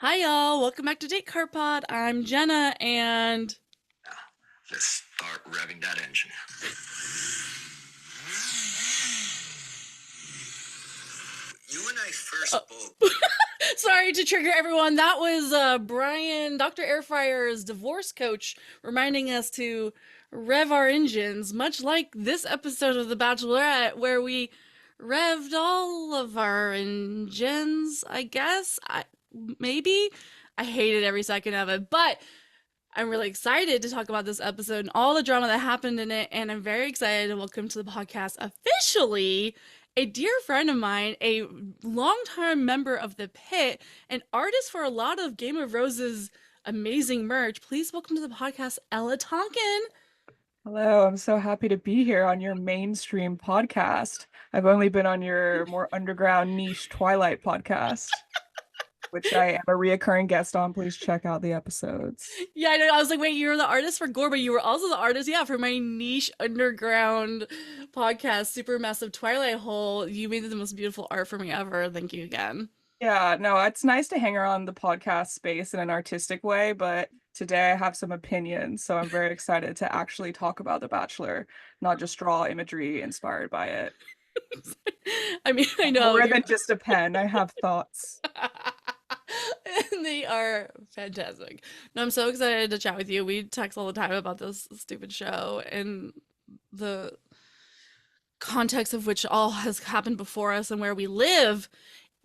Hi y'all, welcome back to Date Car Pod. I'm Jenna and Let's start revving that engine. You and I first spoke. sorry to trigger everyone. That was Brian, Dr. Airfryer's divorce coach, reminding us to rev our engines, much like this episode of The Bachelorette, where we revved all of our engines, I guess. Maybe. I hated every second of it, but I'm really excited to talk about this episode and all the drama that happened in it. And I'm very excited to welcome to the podcast officially a dear friend of mine, a longtime member of the pit, an artist for a lot of Game of Roses amazing merch. Please welcome to the podcast, Ella Tonkin. Hello, I'm so happy to be here on your mainstream podcast. I've only been on your more underground niche Twilight podcast, which I am a reoccurring guest on. Please check out the episodes. Yeah, I know. I was like, wait, you're the artist for Gore, but you were also the artist, yeah, for my niche underground podcast, Supermassive Twilight Hole. You made the most beautiful art for me ever. Thank you again. Yeah, no, it's nice to hang around the podcast space in an artistic way, but today I have some opinions, so I'm very excited to actually talk about The Bachelor, not just draw imagery inspired by it. I mean, I know More you're. than just a pen, I have thoughts. And they are fantastic. No, I'm so excited to chat with you. We text all the time about this stupid show and the context of which all has happened before us and where we live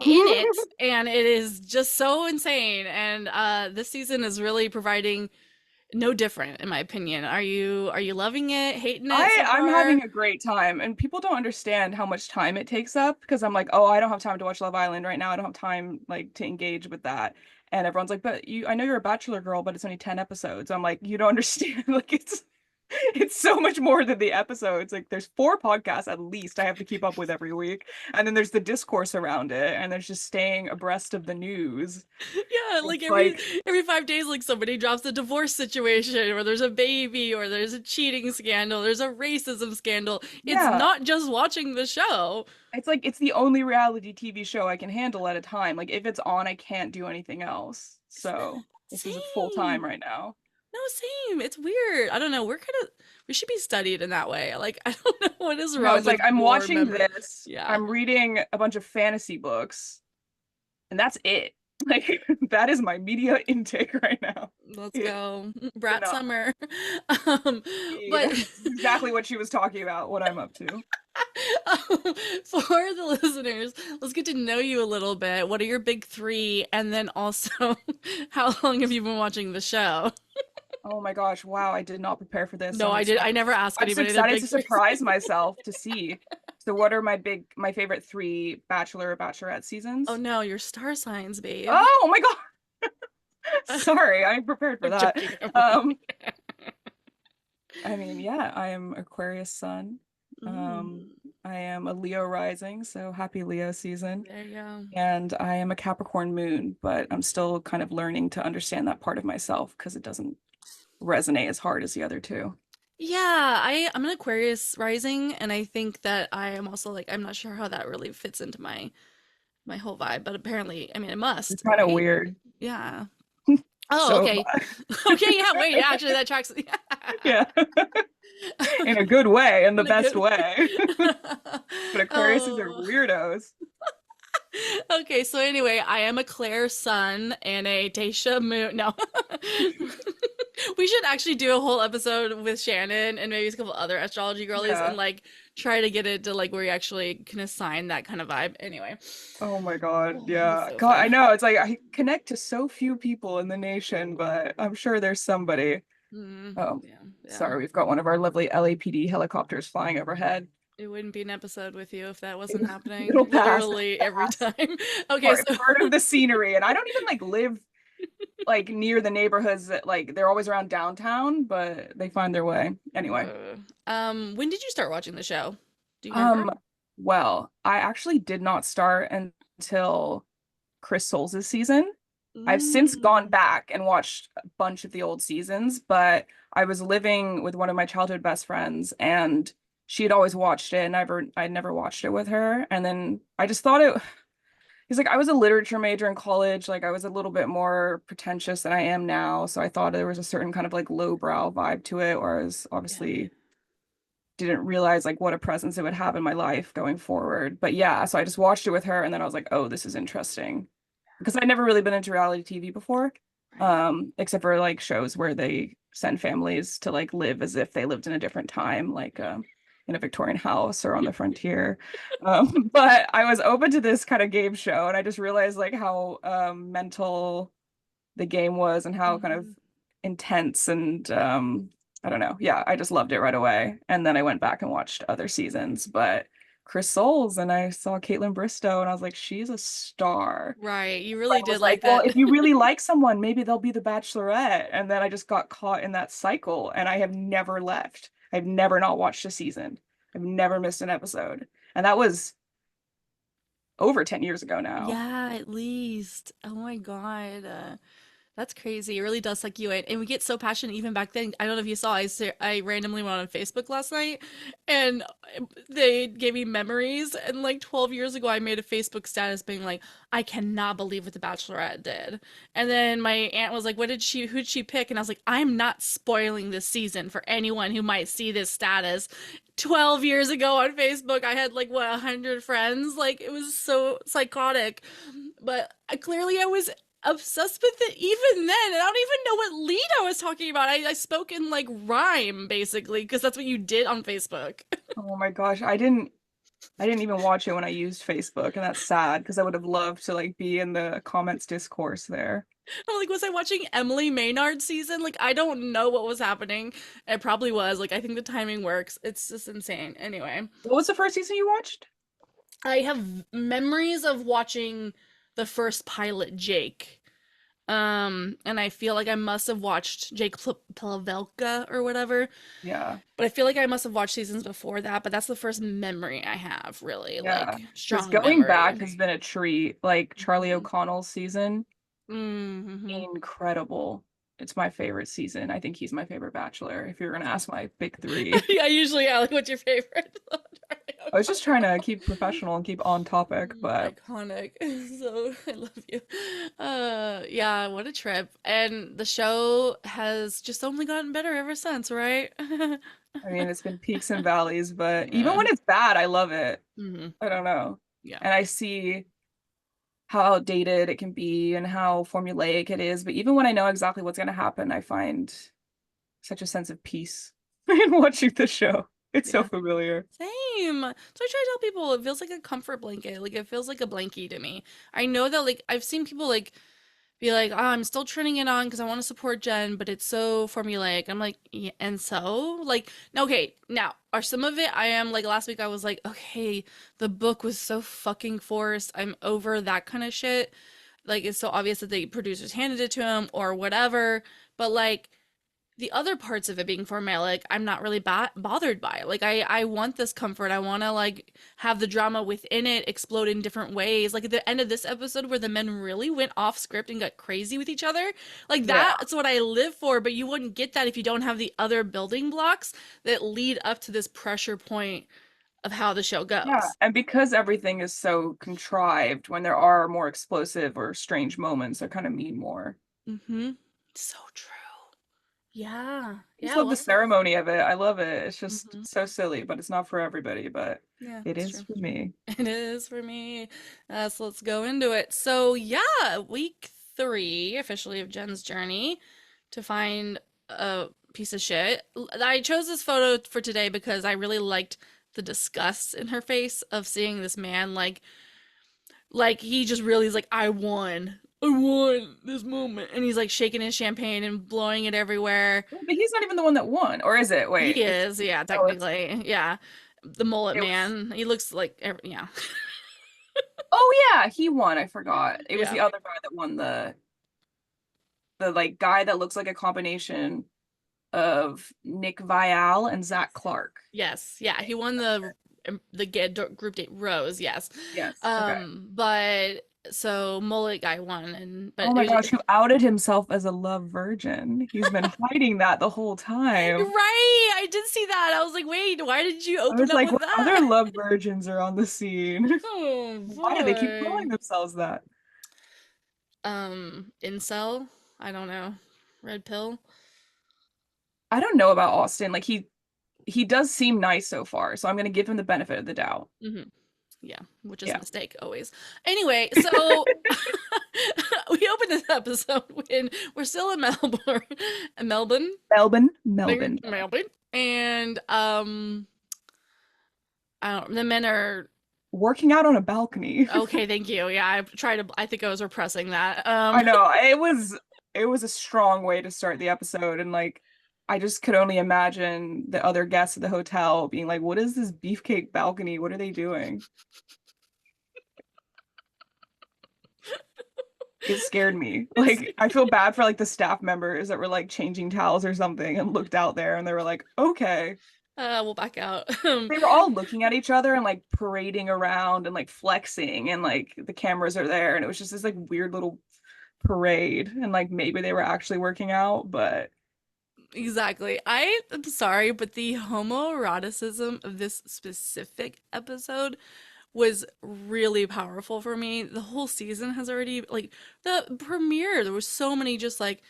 in it. And it is just so insane. And this season is really providing no different, in my opinion. Are you loving it, hating it so I'm far? having a great time, and people don't understand how much time it takes up because I'm like, oh, I don't have time to watch Love Island right now. I don't have time like to engage with that. And everyone's like, but I know you're a Bachelor girl, but it's only 10 episodes. I'm like, you don't understand. Like it's so much more than the episodes. Like there's 4 podcasts at least I have to keep up with every week. And then there's the discourse around it, and there's just staying abreast of the news. Yeah, like It's every like, every 5 days, like somebody drops a divorce situation, or there's a baby, or there's a cheating scandal, there's a racism scandal. It's yeah. not just watching the show. It's like it's the only reality TV show I can handle at a time. Like if it's on, I can't do anything else. So this is a full time Same. right now. No, same. It's weird. I don't know. We should be studied in that way. Like, I don't know what is No, wrong it's like with I'm gore watching member. this, Yeah, I'm reading a bunch of fantasy books, and that's it. Like that is my media intake right now. let's It's go. Brat enough. Summer. Um, but Exactly what she was talking about, what I'm up to. for the listeners, let's get to know you a little bit. What are your big three? And then also, how long have you been watching the show? Oh my gosh, wow, I did not prepare for this. No, I'm I did. I excited. never ask I'm just anybody their excited big to three. surprise myself to see. So what are my favorite 3 Bachelor or Bachelorette Oh seasons? no, your star signs, babe. Oh my God. Sorry, I prepared for I'm that. joking. I'm joking. Um, I mean, yeah, I am Aquarius sun. Um, Mm, I am a Leo rising, so happy Leo season. there you go. And I am a Capricorn moon, but I'm still kind of learning to understand that part of myself because it doesn't resonate as hard as the other 2. Yeah, I'm an Aquarius rising, and I think that I am also like I'm not sure how that really fits into my whole vibe, but apparently, I mean, it It's must, kind of right? weird. Yeah. Oh, So, okay. Okay, yeah, wait, actually that tracks. yeah, in a Okay, good way, in the in a best good way. way. But Aquariuses are Oh. weirdos. Okay, so anyway, I am a Claire sun and a Tasha moon. No. We should actually do a whole episode with Shannon and maybe a couple other astrology girlies and Yeah. like try to get it to like where you actually can assign that kind of vibe. Anyway. Oh my God. Oh, it's Yeah. so God, I fun. know. It's like I connect to so few people in the nation, but I'm sure there's somebody. Oh, Yeah, yeah. sorry. We've got one of our lovely LAPD helicopters flying overhead. It wouldn't be an episode with you if that wasn't happening It'll pass. literally every Pass. time. Okay, so Part of the scenery. And I don't even like live like near the neighborhoods that like they're always around downtown, but they find their way. Anyway. when did you start watching the show? Do you remember? Um, well, I actually did not start until Chris Soules' season. I've since gone Mm. back and watched a bunch of the old seasons, but I was living with one of my childhood best friends and she had always watched it and I'd never watched it with her. And then I just thought He's like, I was a literature major in college. Like, I was a little bit more pretentious than I am now. So I thought there was a certain kind of like lowbrow vibe to it, whereas Yeah. obviously didn't realize like what a presence it would have in my life going forward. But yeah, so I just watched it with her and then I was like, oh, this is interesting. Because I'd never really been into reality TV before, Right. except for like shows where they send families to like live as if they lived in a different time, like in a Victorian house or on the frontier. But I was open to this kind of game show and I just realized like how mental the game was and how kind of Mhm. intense and I don't know. Yeah, I just loved it right away. And then I went back and watched other seasons, but Chris Soules and I saw Caitlin Bristow and I was like, she's a star. Right. You I really was did like, like well, that. if you really like someone, maybe they'll be the Bachelorette. And then I just got caught in that cycle and I have never left. I've never not watched a season. I've never missed an episode. And that was over 10 years ago now. Yeah, at least. Oh my God. That's crazy. It really does suck you in. And we get so passionate even back then. I don't know if you saw, I randomly went on Facebook last night and they gave me memories. And like 12 years ago, I made a Facebook status being like, I cannot believe what The Bachelorette did. And then my aunt was like, who'd she pick? And I was like, I'm not spoiling this season for anyone who might see this status. 12 years ago on Facebook, I had like, what, 100 friends? Like, it was so psychotic. But clearly, I was obsessed with it even then, and I don't even know what lead I was talking about. I spoke in like rhyme basically because that's what you did on Facebook. Oh my gosh, I didn't even watch it when I used Facebook, and that's sad because I would have loved to like be in the comments discourse there. I'm like, was I watching Emily Maynard season? Like, I don't know what was happening. It probably was. Like, I think the timing works. It's just insane. Anyway, What was the first season you watched? I have memories of watching the first pilot, Jake. And I feel like I must have watched Jake Plavelka or whatever. Yeah, But I feel like I must have watched seasons before that, but that's the first memory I have, really, yeah. like Because strong going memory. back has been a treat. Like Charlie Mhm. O'Connell's season, Mm-hmm. incredible. It's my favorite season. I think he's my favorite Bachelor. If you're gonna ask my big three, Yeah, usually, yeah, like what's your favorite? I was just trying to keep professional and keep on topic, but Iconic. So I love you. Yeah, what a trip. And the show has just only gotten better ever since, right? I mean, it's been peaks and valleys. But even Yeah. when it's bad, I love it. Hmm. I don't know, Yeah. and I see how outdated it can be and how formulaic it is. But even when I know exactly what's going to happen, I find such a sense of peace in watching the show. It's so Yeah. familiar. Same. So I try to tell people it feels like a comfort blanket. Like it feels like a blankie to me. I know that like I've seen people like be like, oh, I'm still turning it on because I want to support Jen, but it's so formulaic. I'm like, yeah, and so like, okay, now are some of it? I am like last week I was like, okay, the book was so fucking forced. I'm over that kind of shit. Like it's so obvious that the producers handed it to him or whatever. But like the other parts of it being formulaic, I'm not really bothered by. Like I want this comfort. I want to like have the drama within it explode in different ways. Like at the end of this episode where the men really went off script and got crazy with each other. Like Yeah. that's what I live for, but you wouldn't get that if you don't have the other building blocks that lead up to this pressure point of how the show Yeah. goes. And because everything is so contrived, when there are more explosive or strange moments, they kind of mean more. Mhm. So true. Yeah. I just Yeah, love the well. ceremony of it. I love it. It's just Mhm. so silly, but it's not for everybody, but Yeah, it it's is true. for me. It is for me. So let's go into it. So yeah, week three officially of Jen's journey to find a piece of shit. I chose this photo for today because I really liked the disgust in her face of seeing this man like he just really is like, I won. I won this moment. And he's like shaking his champagne and blowing it everywhere. But he's not even the one that won, or is it? He Wait, is, yeah, it's technically. Yeah. The mullet it was. man. He looks like yeah. Oh yeah, he won. I forgot. It was Yeah. the other guy that won the like guy that looks like a combination of Nick Vial and Zach Clark. Yes, yeah, he won the group date rose, yes. Yes. Okay. But so mullet guy won, and but Oh it my was gosh, who outed himself as a love virgin. He's been hiding that the whole time. right. I did see that. I was like, wait, why did you I open was up like, with what other that? love virgins are on the scene? Oh Why do they keep calling boy. themselves that? Incel. I don't know. Red pill. I don't know about Austin. Like he does seem nice so far, so I'm gonna give him the benefit of the doubt. Hmm. Yeah, which is a Yeah. mistake always. Anyway, so we opened this episode when we're still in Melbourne, Melbourne, Melbourne, Melbourne. Melbourne, and I don't. The men are Working out on a balcony. okay. Thank you. Yeah, I tried to. I think I was repressing that. I know. It was a strong way to start the episode, and like I just could only imagine the other guests at the hotel being like, what is this beefcake balcony? What are they doing? It scared me. It's Like I feel bad for like the staff members that were like changing towels or something and looked out there and they were like, okay. we'll back out. They were all looking at each other and like parading around and like flexing and like the cameras are there and it was just this like weird little parade and like maybe they were actually working out, but Exactly. I am sorry, but the homoeroticism of this specific episode was really powerful for me. The whole season has already, like, the premiere, there was so many just like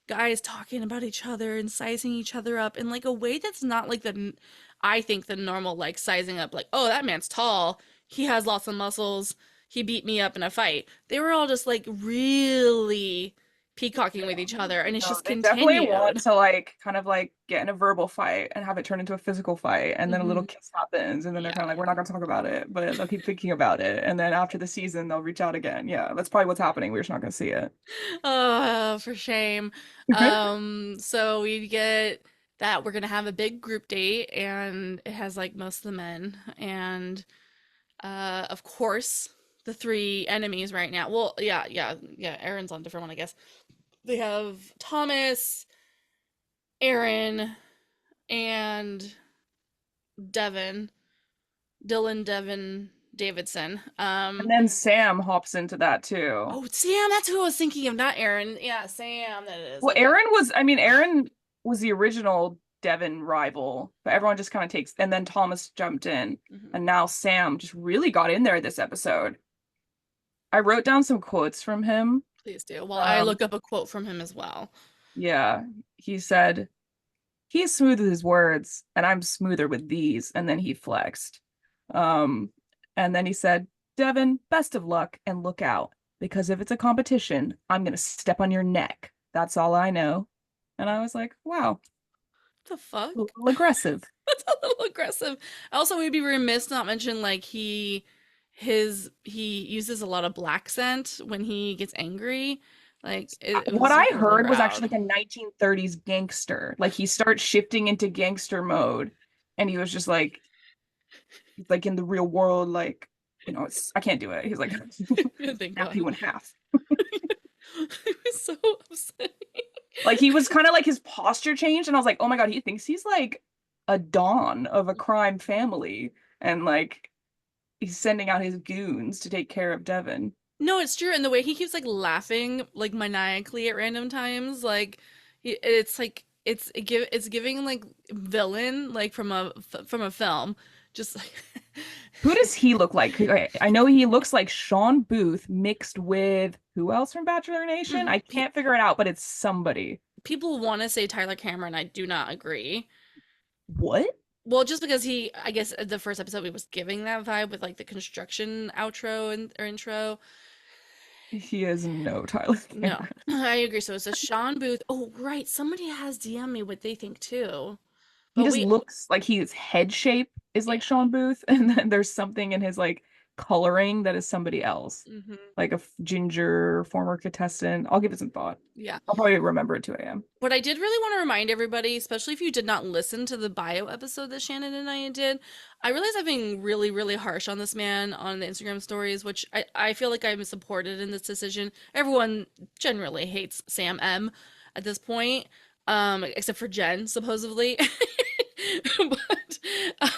guys talking about each other and sizing each other up in like a way that's not like I think the normal like sizing up, like, oh, that man's tall, he has lots of muscles, he beat me up in a fight. They were all just like really peacocking with each other, and it's no, just they definitely want continued. to like kind of like get in a verbal fight and have it turn into a physical fight and then a little Hmm. kiss happens and then they're Yeah. kind of like we're not going to talk about it but they'll keep thinking about it and then after the season they'll reach out again. Yeah, that's probably what's happening. We're just not going to see it. Oh, for shame. So we get that we're gonna have a big group date, and it has like most of the men, and of course the three enemies right now. Well, yeah. Aaron's on a different one, I guess. They have Thomas, Aaron, and Devin, Dylan, Devin, Davidson. And then Sam hops into that too. Oh, Sam, that's who I was thinking of, not Aaron. Yeah, Sam, that is. Well, Okay. Aaron was the original Devin rival, but everyone just kind of takes, and then Thomas jumped in, Mhm. and now Sam just really got in there this episode. I wrote down some quotes from him. Please do. Well, I Um, look up a quote from him as well. yeah, he said, "He's smooth with his words, and I'm smoother with these." And then he flexed. Um, and then he said, "Devin, best of luck and look out, because if it's a competition, I'm gonna step on your neck. That's all I know." And I was like, wow, The fuck? a little aggressive. That's a little aggressive. Also, we'd be remiss not mention like he uses a lot of black scent when he gets angry. Like it What was I really heard was actually loud. like a 1930s gangster. Like he starts shifting into gangster mode, and he was just like in the real world, like I can't do it. He's like Thank snap God. you in half. It was so upsetting. Like he was kind of like his posture changed, and I was like, oh my God, he thinks he's like a don of a crime family, and like he's sending out his goons to take care of Devin. No, it's true. And the way he keeps like laughing like maniacally at random times, like it's like it's giving like villain like from a film. Just like Who does he look like? Okay, I know he looks like Sean Booth mixed with who else from Bachelor Nation? I Pe- can't figure it out, but it's somebody. people want to say Tyler Cameron. I do not agree. What? Well, just because I guess the first episode he was giving that vibe with like the construction outro and or intro. He is no Tyler No, Cameron. I agree. So it's a Sean Booth. Oh, right. Somebody has DM me what they think too. He But just we, looks like his head shape is yeah. like Sean Booth, and then there's something in his like coloring that is somebody else, Hmm. like a ginger former contestant. I'll give it some thought. Yeah. I'll probably remember at 2 a.m. What I did really want to remind everybody, especially if you did not listen to the bio episode that Shannon and I did, I realized I've been really, really harsh on this man on the Instagram stories, which I feel like I'm supported in this decision. Everyone generally hates Sam M at this point, except for Jen, supposedly. But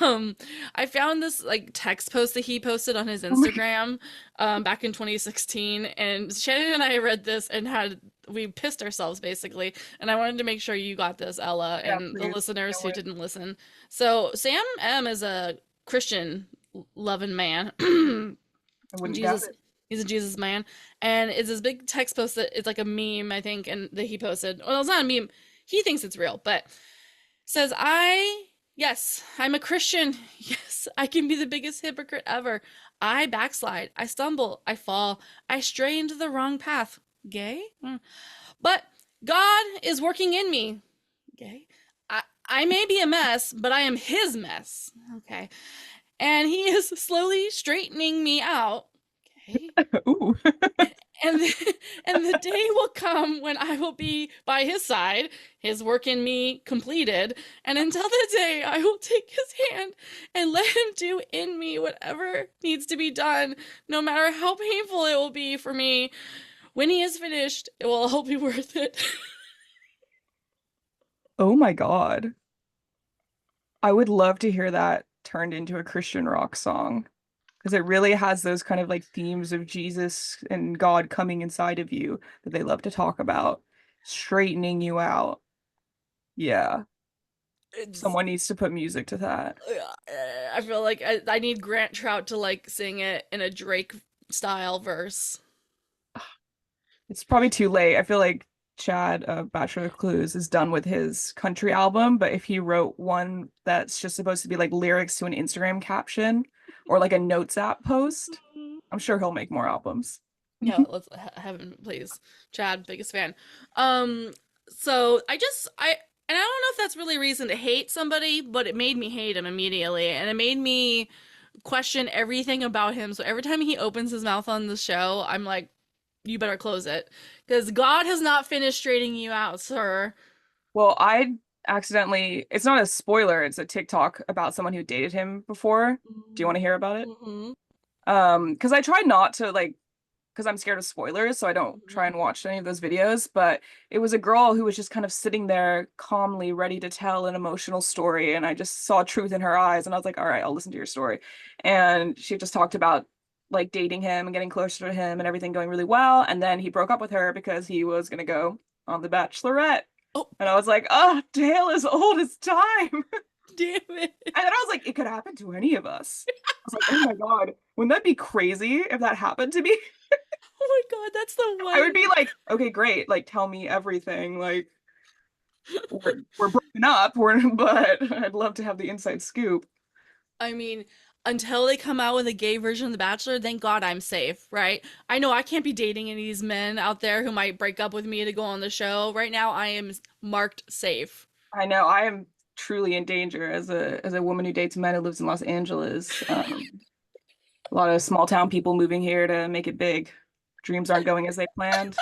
Um, I found this like text post that he posted on his Oh my Instagram back in 2016, and Shannon and I read this and had we pissed ourselves basically. And I wanted to make sure you got this, Ella, yeah, and the please. listeners Can't who wait. didn't listen. So Sam M is a Christian loving man. I wouldn't doubt Jesus, it. he's a Jesus man, and it's this big text post that it's like a meme, I think, and that he posted. Well, it's not a meme. He thinks it's real, but says, yes, I'm a Christian. Yes, I can be the biggest hypocrite ever. I backslide. I stumble. I fall. I stray into the wrong path. Gay? But God is working in me. Gay? I may be a mess, but I am his mess. Okay. And he is slowly straightening me out. Okay. Ooh. And the, and the day will come when I will be by his side, his work in me completed. And until that day, I will take his hand and let him do in me whatever needs to be done, no matter how painful it will be for me. When he is finished, it will all be worth it. Oh my God. I would love to hear that turned into a Christian rock song because it really has those kind of like themes of Jesus and God coming inside of you that they love to talk about, straightening you out. Yeah, It's, someone needs to put music to that. I feel like I need Grant Trout to like sing it in a Drake style verse. It's probably too late. I feel like Chad, Bachelor of Clues, is done with his country album, but if he wrote one that's just supposed to be like lyrics to an Instagram caption or like a notes app post, I'm sure he'll make more albums. Yeah, let's have him, please. Chad, biggest fan. Um, so I and I don't know if that's really a reason to hate somebody, but it made me hate him immediately, and it made me question everything about him. So every time he opens his mouth on the show, I'm like, you better close it, because God has not finished straightening you out, sir. Well, I accidentally, it's not a spoiler, it's a TikTok about someone who dated him before. Do you want to hear about it? Mm-hmm. Because I try not to like because I'm scared of spoilers, so I don't try Mm-hmm. and watch any of those videos. But it was a girl who was just kind of sitting there calmly, ready to tell an emotional story. And I just saw truth in her eyes. And I was like, all right, I'll listen to your story. And she just talked about like dating him and getting closer to him and everything going really well. And then he broke up with her because he was going to go on The Bachelorette. Oh, And I was like, oh, tale as old as time. damn it. And then I was like, it could happen to any of us. I was like, oh my God, wouldn't that be crazy if that happened to me? Oh my God, that's the I would one. be like, okay, great. Like, tell me everything. Like, we're broken up. We're, but I'd love to have the inside scoop. I mean, until they come out with a gay version of The Bachelor, thank God I'm safe, right? I know I can't be dating any of these men out there who might break up with me to go on the show. Right now, I am marked safe. I know I am truly in danger as a woman who dates men who lives in Los Angeles. A lot of small town people moving here to make it big. Dreams aren't going as they planned.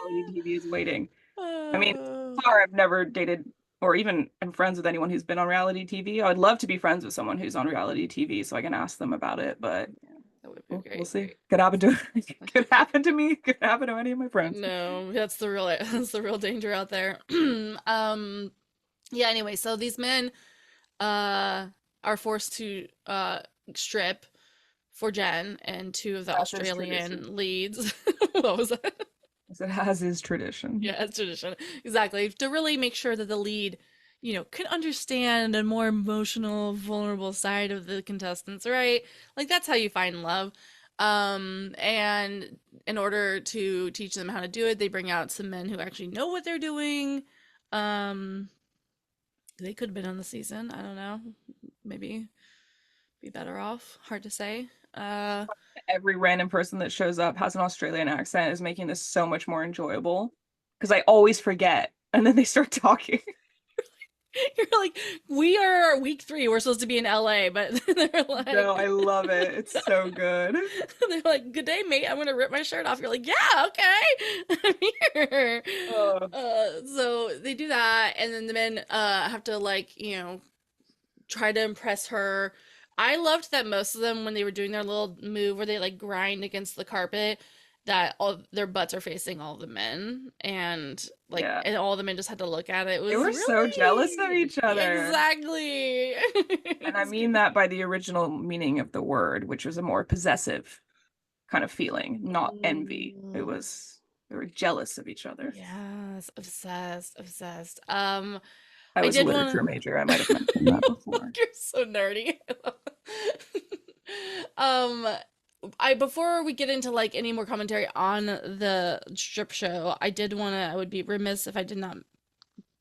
Reality TV is waiting. I mean, Uh, so far I've never dated or even am friends with anyone who's been on reality TV. I would love to be friends with someone who's on reality TV so I can ask them about it, but that would be we'll great. see. Could happen to could happen to me. Could happen to any of my friends. No, that's the real danger out there. Um, yeah, anyway, so these men uh are forced to strip for Jen and two of the As is tradition. Australian leads. What was that? As it has is tradition. Yeah, it's tradition. Exactly. To really make sure that the lead, can understand a more emotional, vulnerable side of the contestants, right? Like that's how you find love. And in order to teach them how to do it, they bring out some men who actually know what they're doing. Um, they could have been on the season. I don't know. Maybe be better off. Hard to say. Every random person that shows up has an Australian accent is making this so much more enjoyable because I always forget and then they start talking. You're like, we are week 3. We're supposed to be in LA, but they're No, like, I love it. It's so good. they're like, good day, mate. I'm gonna rip my shirt off. You're like, yeah, okay, I'm here. Uh, So they do that, and then the men have to like, try to impress her. I loved that most of them when they were doing their little move where they like grind against the carpet, that all their butts are facing all the men, and like, Yeah. and all the men just had to look at it. It They was were so jealous of really each other. exactly. It And I was mean that by the original meaning of the word, which was a more possessive kind of feeling, not envy. It Mm, was, they were jealous of each other. yes, obsessed, obsessed. I I was a did literature want major. I might have mentioned that before. You're so nerdy. um, I before we get into like any more commentary on the strip show, I did want to. I would be remiss if I did not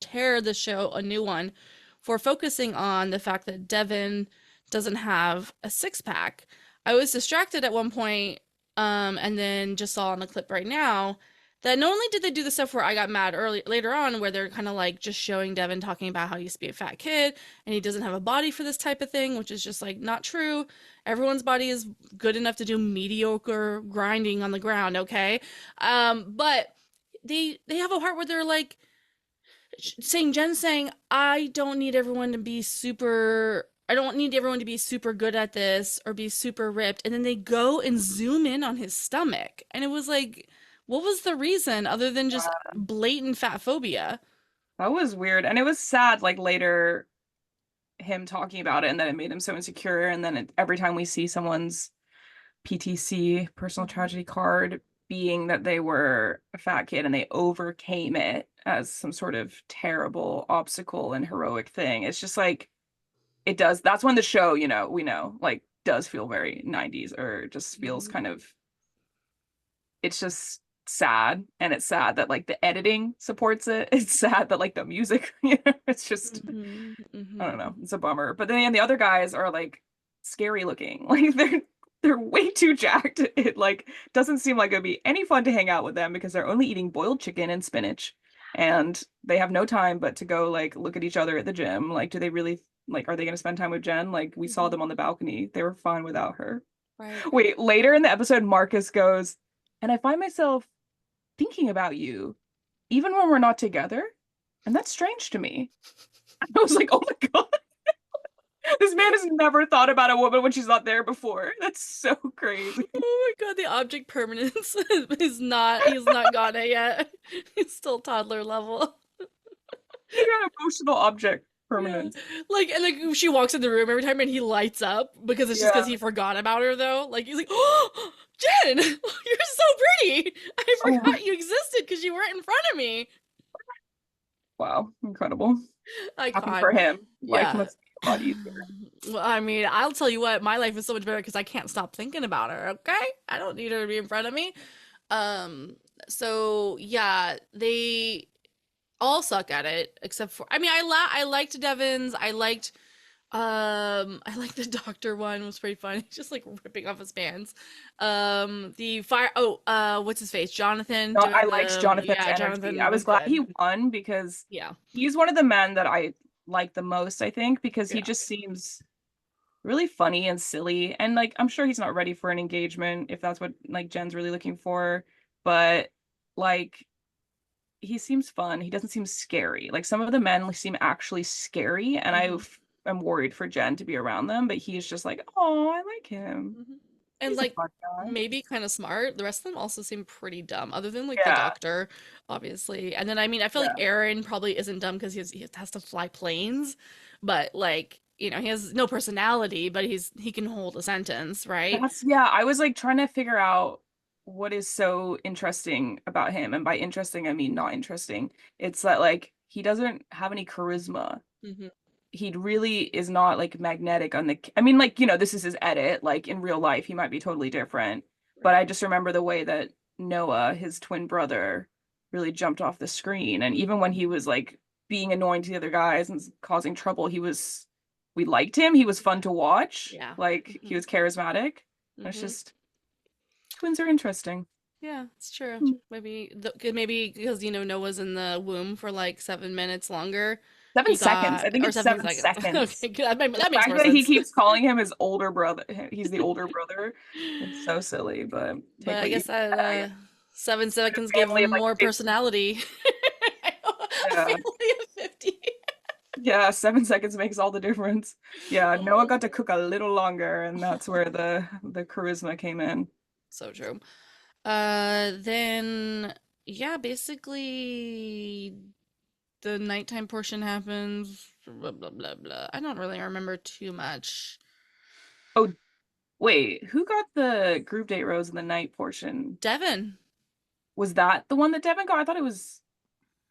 tear the show a new one for focusing on the fact that Devin doesn't have a six pack. I was distracted at one point, and then just saw on the clip right now that not only did they do the stuff where I got mad early later on, where they're kind of like just showing Devin talking about how he used to be a fat kid and he doesn't have a body for this type of thing, which is just like not true. Everyone's body is good enough to do mediocre grinding on the ground, okay? But they have a heart where they're like saying Jenn saying, I don't need everyone to be super I don't need everyone to be super good at this or be super ripped. And then they go and zoom in on his stomach. And it was like, what was the reason other than just blatant fat phobia? That was weird. And it was sad, like later, him talking about it and that it made him so insecure. And then every time we see someone's PTC, personal Mhm. tragedy card, being that they were a fat kid and they overcame it as some sort of terrible obstacle and heroic thing. It's just like, it does. That's when the show, we know, like, does feel very 90s or just feels Mhm. kind of, it's just sad. And it's sad that like the editing supports it. It's sad that like the music, it's just, Mhm. I don't Mhm. know. It's a bummer. But then the other guys are like scary looking. Like they're way too jacked. It like doesn't seem like it'd be any fun to hang out with them because they're only eating boiled chicken and spinach. And they have no time but to go like look at each other at the gym. Like, do they really like are they gonna spend time with Jenn? Like we saw Mhm. them on the balcony. They were fine without her. Right. Wait, later in the episode, Marcus goes, and I find myself thinking about you even when we're not together. And that's strange to me. I was like, oh my God. This man has never thought about a woman when she's not there before. That's so crazy. Oh my god, the object permanence he's not got it yet. He's still toddler level. He got emotional object Yeah. permanence. Like, and like she walks in the room every time and he lights up because it's just because Yeah. he forgot about her though. Like he's like, oh, Jenn, you're so pretty. I Oh, forgot you existed because you weren't in front of me. wow. Incredible. Happy Icon. for him. Life Yeah. must be a lot easier. Well, I mean, I'll tell you what, my life is so much better because I can't stop thinking about her, okay? I don't need her to be in front of me. Um, so yeah, they all suck at it except for I liked Devon's. I liked the doctor one was pretty funny. Just like ripping off his pants. The fire what's his face? Jonathan I doing liked the Jonathan's yeah, energy. Jonathan I was was glad good. he won because Yeah. he's one of the men that I like the most, I think, because he Yeah. just seems really funny and silly. And like I'm sure he's not ready for an engagement if that's what like Jen's really looking for. But like he seems fun. He doesn't seem scary. Like some of the men seem actually scary, and Hmm. am worried for Jenn to be around them, but he's just like, oh, I like him. Hmm. And He's a like fun guy. maybe kind of smart. The rest of them also seem pretty dumb, other than like the Yeah, doctor, obviously. And then I mean, I feel like yeah. Aaron probably isn't dumb because he has to fly planes, but like he has no personality, but he can hold a sentence, right? Yeah, I was like trying to figure out what is so interesting about him. And by interesting, I mean not interesting. It's that like he doesn't have any charisma. Hmm. He really is not like magnetic on the I mean like this is his edit like in real life he might be totally different but Right. I just remember the way that Noah his twin brother really jumped off the screen and even when he was like being annoying to the other guys and causing trouble we liked him, he was fun to watch, Yeah. like he Hmm. was charismatic. It's Hmm. just twins are interesting. Yeah, it's true. Maybe because Noah's in the womb for like 7 minutes longer. 7 seconds, I think Or it's 7 seconds. 7 seconds. Okay, good. The That makes fact more that he sense. keeps calling him his older brother, he's the older brother. It's so silly, but But take I what you guess can that get, I guess. 7 seconds A gave family him of like more 50. personality. A Yeah. family of 50. Yeah, 7 seconds makes all the difference. Yeah, Noah got to cook a little longer, and that's where the charisma came in. So true. Then yeah, basically the nighttime portion happens. Blah blah blah blah. I don't really remember too much. Oh, wait, who got the group date rose in the night portion? Devin. Was that the one that Devin got? I thought it was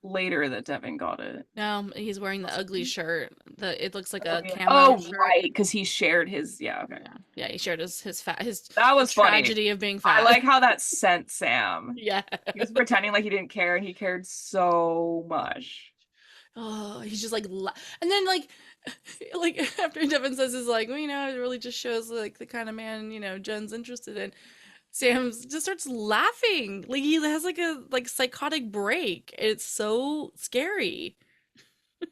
later that Devin got it. No, he's wearing the ugly shirt. It looks like Oh, a yeah. camo Oh, shirt. right, because he shared his. Yeah, okay. Yeah, yeah. He shared his fat his That the was funny. tragedy of being I fat. like how that sent Sam. Yeah. He was pretending like he didn't care, and he cared so much. Oh, he's just like, and then like after Devin says is like, well, it really just shows like the kind of man Jen's interested in. Sam just starts laughing, like he has like a psychotic break. It's so scary.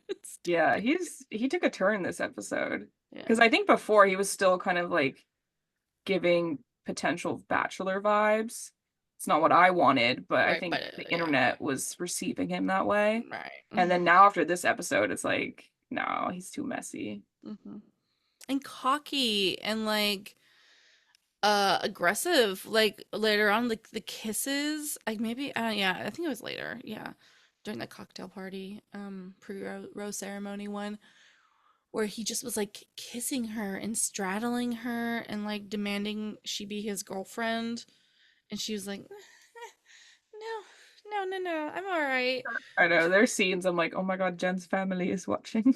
It's Yeah, he took a turn this episode yeah, because I think before he was still kind of like giving potential bachelor vibes. It's not what I wanted, but I right, think but the yeah, internet was receiving him that way. right. And then now after this episode, it's like, no, he's too messy. Hmm. And cocky and like aggressive like later on, like the kisses, like maybe yeah, I think it was later, yeah, during the cocktail party, pre-rose ceremony one, where he just was like kissing her and straddling her and like demanding she be his girlfriend, and she was like, no, no, no, no, I'm all right. I know there's scenes I'm like, oh my God, Jen's family is watching.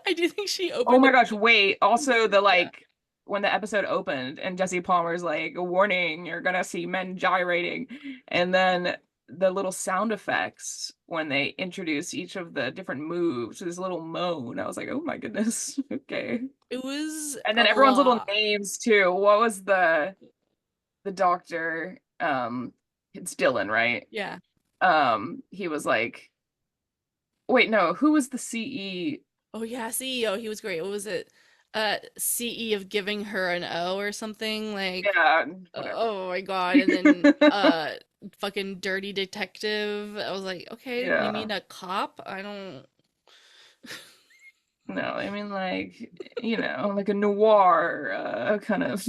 I do think she Oh opened my the gosh, wait. Also, the yeah. like when the episode opened and Jesse Palmer's like, a warning, you're gonna see men gyrating. And then the little sound effects when they introduce each of the different moves, this little moan. I was like, oh my goodness. Okay. It was And then a everyone's little lot. names too. What was the doctor? It's Dylan, right? Yeah. He was like, wait, no, who was the CE? Oh yeah, CEO. He was great. What was it? CE of giving her an O or something like. Yeah, whatever. Oh my God. And then fucking dirty detective. I was like, okay, you Yeah. mean a cop? I don't. No, I mean like, like a noir kind of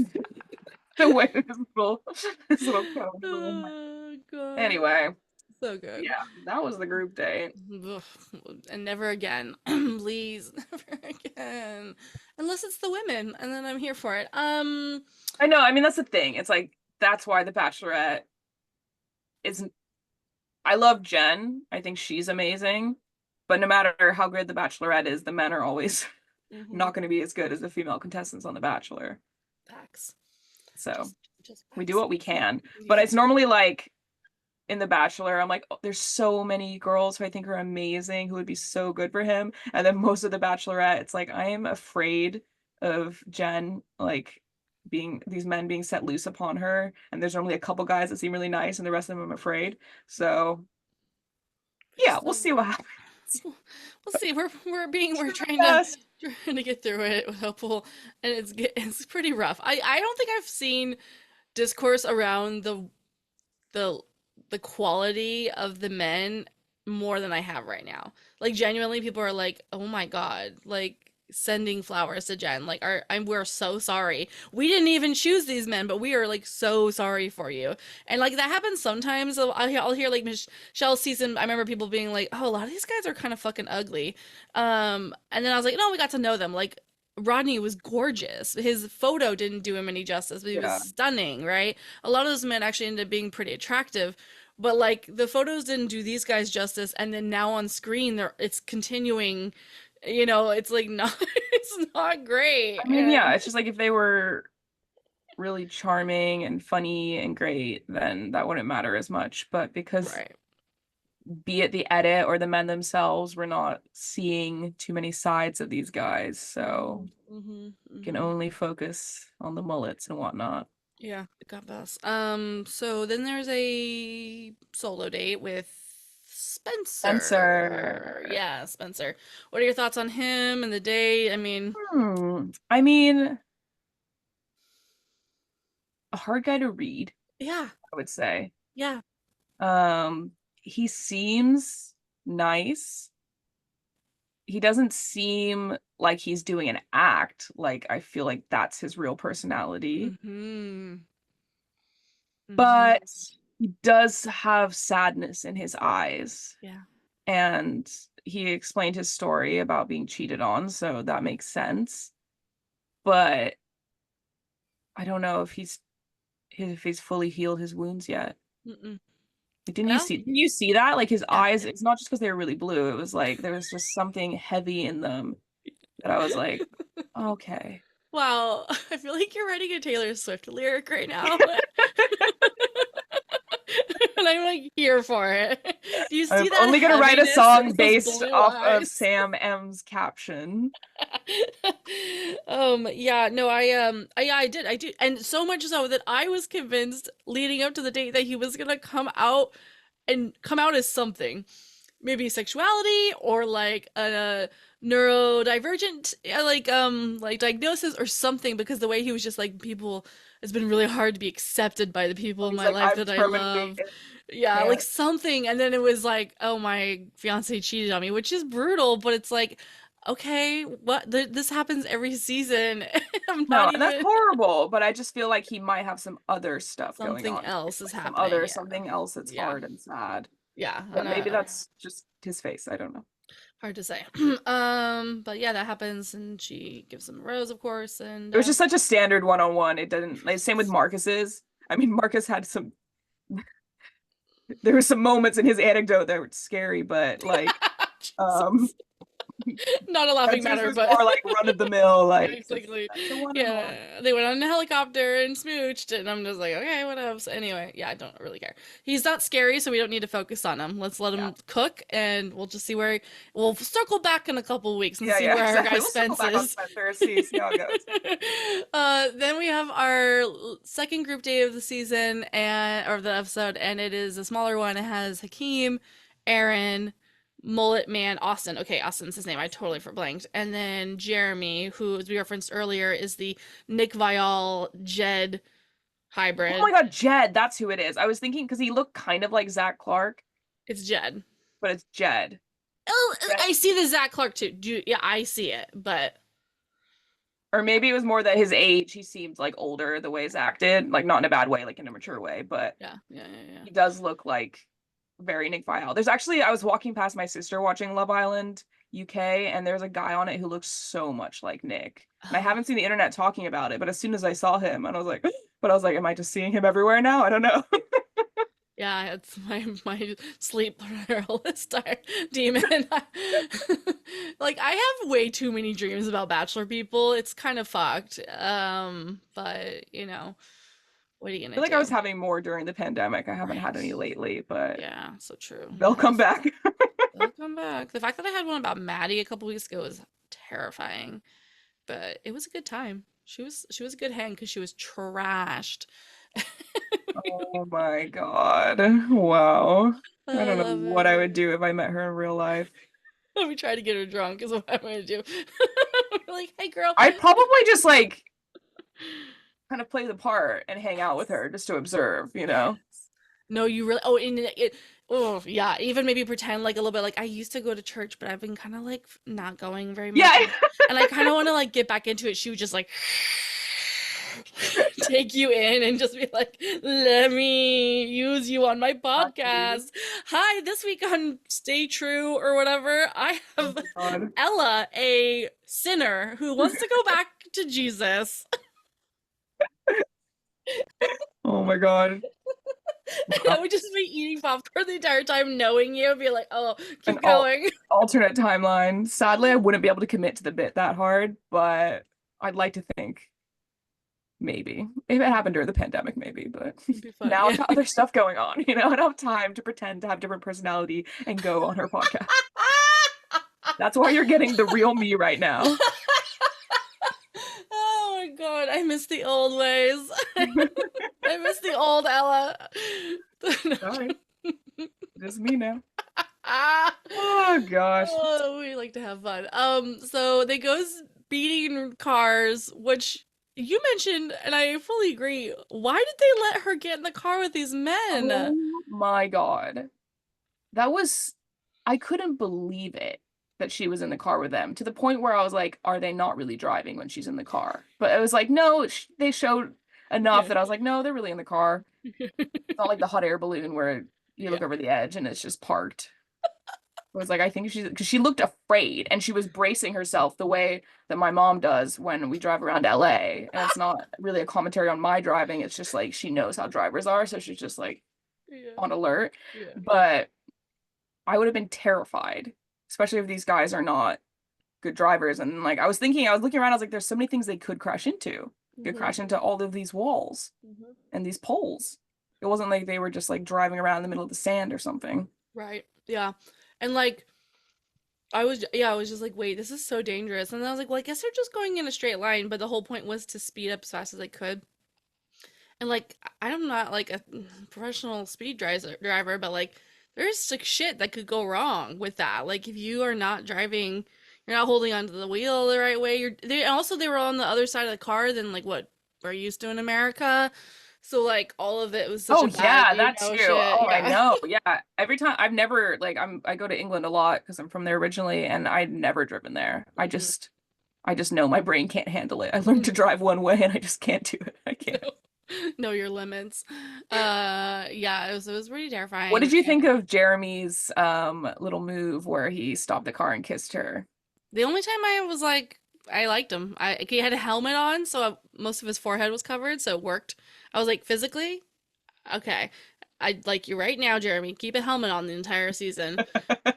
the way this little code. Oh God. Anyway, So good. yeah, that was the group date. Ugh. And never again. Please, never again. Unless it's the women, and then I'm here for it. I know, I mean that's the thing. It's like that's why the Bachelorette isn't I love Jen. I think she's amazing. But no matter how good the Bachelorette is, the men are always Mhm. not going to be as good as the female contestants on The Bachelor. Facts. So Just we do facts. what we can. But Yeah. it's normally like in The Bachelor, I'm like, oh, there's so many girls who I think are amazing who would be so good for him. And then most of The Bachelorette, it's like I am afraid of Jen, like being these men being set loose upon her. And there's normally a couple guys that seem really nice, and the rest of them I'm afraid. So yeah, we'll So see what happens. we'll see. We're Yes. trying to get through it with hopeful, and it's pretty rough. I don't think I've seen discourse around the the quality of the men more than I have right now. Like genuinely, people are like, "Oh my God!" Like sending flowers to Jen. Like, we're so sorry. We didn't even choose these men, but we are like so sorry for you. And like that happens sometimes. I'll hear like Michelle season. I remember people being like, "Oh, a lot of these guys are kind of fucking ugly." And then I was like, "No, we got to know them." Like Rodney was gorgeous. His photo didn't do him any justice, but he was Yeah. stunning, right? A lot of those men actually ended up being pretty attractive, but like the photos didn't do these guys justice. And then now on screen, it's continuing. It's like not, it's not great. I mean, yeah, it's just like if they were really charming and funny and great, then that wouldn't matter as much. But because Right. be it the edit or the men themselves, we're not seeing too many sides of these guys. So Mm-hmm, we can mm-hmm. only focus on the mullets and whatnot. Yeah, God bless. So then there's a solo date with Spencer. Spencer. Yeah, Spencer. What are your thoughts on him and the date? I mean, I mean, a hard guy to read, yeah, I would say. yeah. He seems nice. He doesn't seem like he's doing an act. Like I feel like that's his real personality. Mm-hmm. but he does have sadness in his eyes. Yeah. And he explained his story about being cheated on, so that makes sense. But I don't know if he's fully healed his wounds yet. Mm-mm. Didn't Well, you see that? Like his yeah. eyes, it's not just because they were really blue. It was like there was just something heavy in them that I was like, okay. Wow, I feel like you're writing a Taylor Swift lyric right now. And I'm like here for it. Do you I'm see that only gonna write a heaviness song in those based blue off of eyes? Sam M's caption. Yeah, no, I did, I do, and so much so that I was convinced leading up to the date that he was gonna come out and come out as something, maybe sexuality or like a neurodivergent like diagnosis or something, because the way he was just like, people, it's been really hard to be accepted by the people in He's my like, life I'm that I terminally love. Yeah, ill. like something, and then it was like, oh, my fiance cheated on me, which is brutal, but it's like, okay, what, this happens every season. I'm No, not and that's even, horrible, but I just feel like he might have some other stuff going something on. else is Like happening. Yeah, something else that's yeah, hard and sad. yeah, But and maybe that's just his face. I don't know. hard to say. But yeah, that happens, and she gives him a rose, of course, and It was just such a standard one-on-one. It didn't like same with Marcus's. I mean, Marcus had some there were some moments in his anecdote that were scary, but like um Jesus. Not a laughing Spencer's matter, was but more like run of the mill, yeah, like just exactly. that's a one-on-one. Yeah, they went on a helicopter and smooched, and I'm just like, okay, what else? Anyway, yeah, I don't really care. He's not scary, so we don't need to focus on him. Let's let Yeah. him cook, and we'll just see where we'll circle back in a couple weeks and Yeah, see yeah, where our guy exactly. We'll circle Spence back on is. Spencer, see how it goes. Then we have our second group date of the season and or the episode, and it is a smaller one. It has Hakeem, Aaron, Mullet Man, Austin. Okay, Austin's his name. I totally blanked. And then Jeremy, who, as we referenced earlier, is the Nick Viall Jed Oh hybrid. my God, Jed, that's who it is. I was thinking because he looked kind of like Zach Clark, It's Jed. but it's Jed. Oh, Jed. I see the Zach Clark too. Yeah, I see it, but Or maybe it was more that his age, he seemed like older the way Zach did, like not in a bad way, like in a mature way, but yeah. he does look like very Nick Viall. There's actually, I was walking past my sister watching Love Island UK, and there's a guy on it who looks so much like Nick. And I haven't seen the internet talking about it, but as soon as I saw him, and I was like, but I was like, am I just seeing him everywhere now? I don't know. Yeah, it's my sleep paralysis demon. Like, I have way too many dreams about Bachelor people. It's kind of fucked. But you know, what are you I gonna feel like I was do? having more during the pandemic. I haven't had Right. any lately, but Yeah, so true. they'll come back. They'll come back. The fact that I had one about Maddie a couple weeks ago was terrifying, but it was a good time. She was a good hang because she was trashed. Oh my God. Wow. I I don't know love what I would it. do if I met her in real life. We try to get her drunk is what I'm gonna do. We're like, hey girl. I'd probably just like kind of play the part and hang out with her just to observe, you know? No, you really. Oh, and it. Oh, yeah. Even maybe pretend like a little bit. Like, I used to go to church, but I've been kind of like not going very much, Yeah. and I kind of want to like get back into it. She would just like take you in and just be like, "Let me use you on my podcast." Hi, this week on Stay True or whatever, I have God. Ella, a sinner who wants to go back to Jesus. Oh my God. I would just be eating popcorn the entire time, knowing you, be like, "Oh, An keep going." alternate timeline. Sadly, I wouldn't be able to commit to the bit that hard, but I'd like to think maybe. If it happened during the pandemic, maybe, but It'd be fun, now I've yeah. got other stuff going on, you know, I don't have time to pretend to have different personality and go on her podcast. That's why you're getting the real me right now. Oh my God, I miss the old ways. I miss the old Ella. Sorry. Just me now. Ah. Oh gosh. Oh, we like to have fun. So they go speeding cars, which you mentioned, and I fully agree. Why did they let her get in the car with these men? Oh my God. That was, I couldn't believe it that she was in the car with them, to the point where I was like, are they not really driving when she's in the car? But it was like, no, they showed enough Yeah. that I was like, no, they're really in the car. It's not like the hot air balloon where you Yeah. look over the edge and it's just parked. It was like, I think she's, because she looked afraid and she was bracing herself the way that my mom does when we drive around LA. And it's not really a commentary on my driving. It's just like she knows how drivers are. So she's just like Yeah. on alert. Yeah. But I would have been terrified, especially if these guys are not good drivers. And like, I was looking around, I was like, there's so many things they could crash into. They could Mhm. crash into all of these walls Mhm. and these poles. It wasn't like they were just like driving around in the middle of the sand or something. Right. Yeah. And like I was just like, wait, this is so dangerous. And then I was like, well, I guess they're just going in a straight line, but the whole point was to speed up as fast as I could. And like, I'm not like a professional driver, but like, there's like shit that could go wrong with that. Like, if you are not driving, you're not holding onto the wheel the right way. They were on the other side of the car than like what we're used to in America. So like, all of it was such Oh a bad, yeah, that too. shit. Oh, I Yeah. know. Yeah. Every time I've never like I go to England a lot because I'm from there originally and I'd never driven there. Mhm. I just know my brain can't handle it. I learned to drive one way and I just can't do it. I can't. Know your limits. Yeah, it was pretty What terrifying. did you And think of Jeremy's little move where he stopped the car and kissed her? the only time I was like, I liked him. He had a helmet on, so most of his forehead was covered, so it worked. I was like, physically, okay. I like you right now, Jeremy. Keep a helmet on the entire season.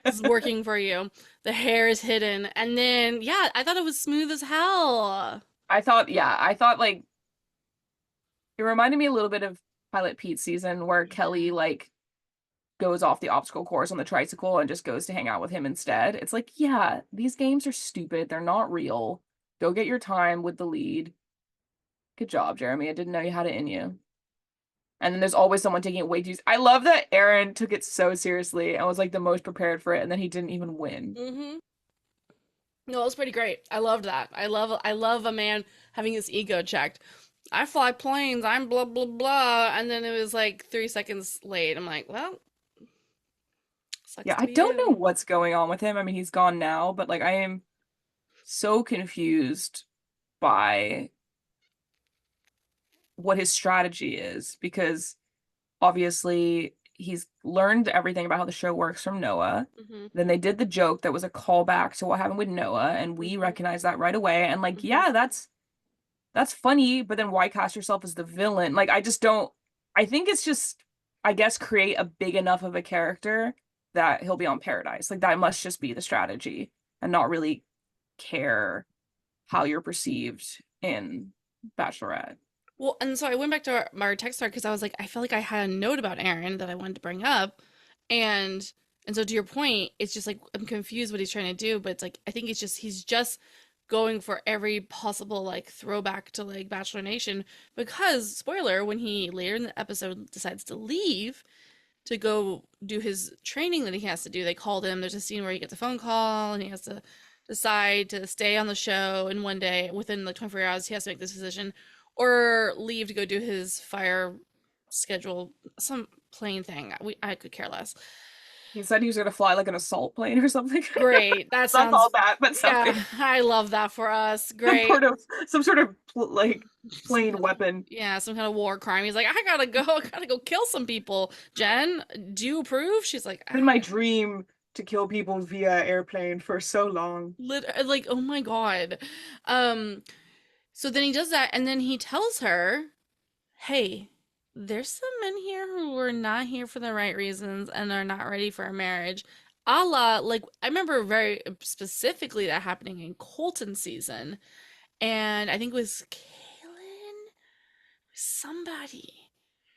This is working for you. The hair is hidden, and then yeah, I thought it was smooth as hell. I thought like it reminded me a little bit of Pilot Pete season where Kelly like goes off the obstacle course on the tricycle and just goes to hang out with him instead. It's like, yeah, these games are stupid. They're not real. Go get your time with the lead. Good job, Jeremy. I didn't know you had it in you. And then there's always someone taking it way too. I love that Aaron took it so seriously and was like the most prepared for it, and then he didn't even win. Mm-hmm. No, it was pretty great. I loved that. I love a man having his ego checked. I fly planes, I'm blah blah blah, and then it was like 3 seconds late. I'm like, well, sucks Yeah, to I be don't know you. what's going on with him. I mean, he's gone now, but like I am so confused by what his strategy is because obviously he's learned everything about how the show works from Noah. Mm-hmm. Then they did the joke that was a callback to what happened with Noah, and we Mm-hmm. recognized that right away. And like, Mm-hmm. yeah, that's funny, but then why cast yourself as the villain? Like, I just don't. I think it's just, I guess, create a big enough of a character that he'll be on Paradise. Like that must just be the strategy, and not really care how you're perceived in Bachelorette. Well, and so I went back to our text thread because I was like, I felt like I had a note about Aaron that I wanted to bring up, and so to your point, it's just like I'm confused what he's trying to do, but it's like I think he's just going for every possible like throwback to like Bachelor Nation because spoiler, when he later in the episode decides to leave to go do his training that he has to do, they called him. There's a scene where he gets a phone call and he has to decide to stay on the show and one day within like 24 hours he has to make this decision or leave to go do his fire schedule, some plane thing. I could care less. He said he was gonna fly like an assault plane or something. Great. That Not all sounds, that, but yeah, something. I love that for us. Great. Some sort of like Some plane kind of, weapon. yeah, some kind of war crime. He's like, I gotta go kill some people. Jen, do you approve? She's like, It's been my dream to kill people via airplane for so long. like, oh my God. Um, so then he does that, and then he tells her, hey, there's some men here who are not here for the right reasons and are not ready for a marriage. A la, like, I remember very specifically that happening in Colton season, and I think it was Kaylin, somebody.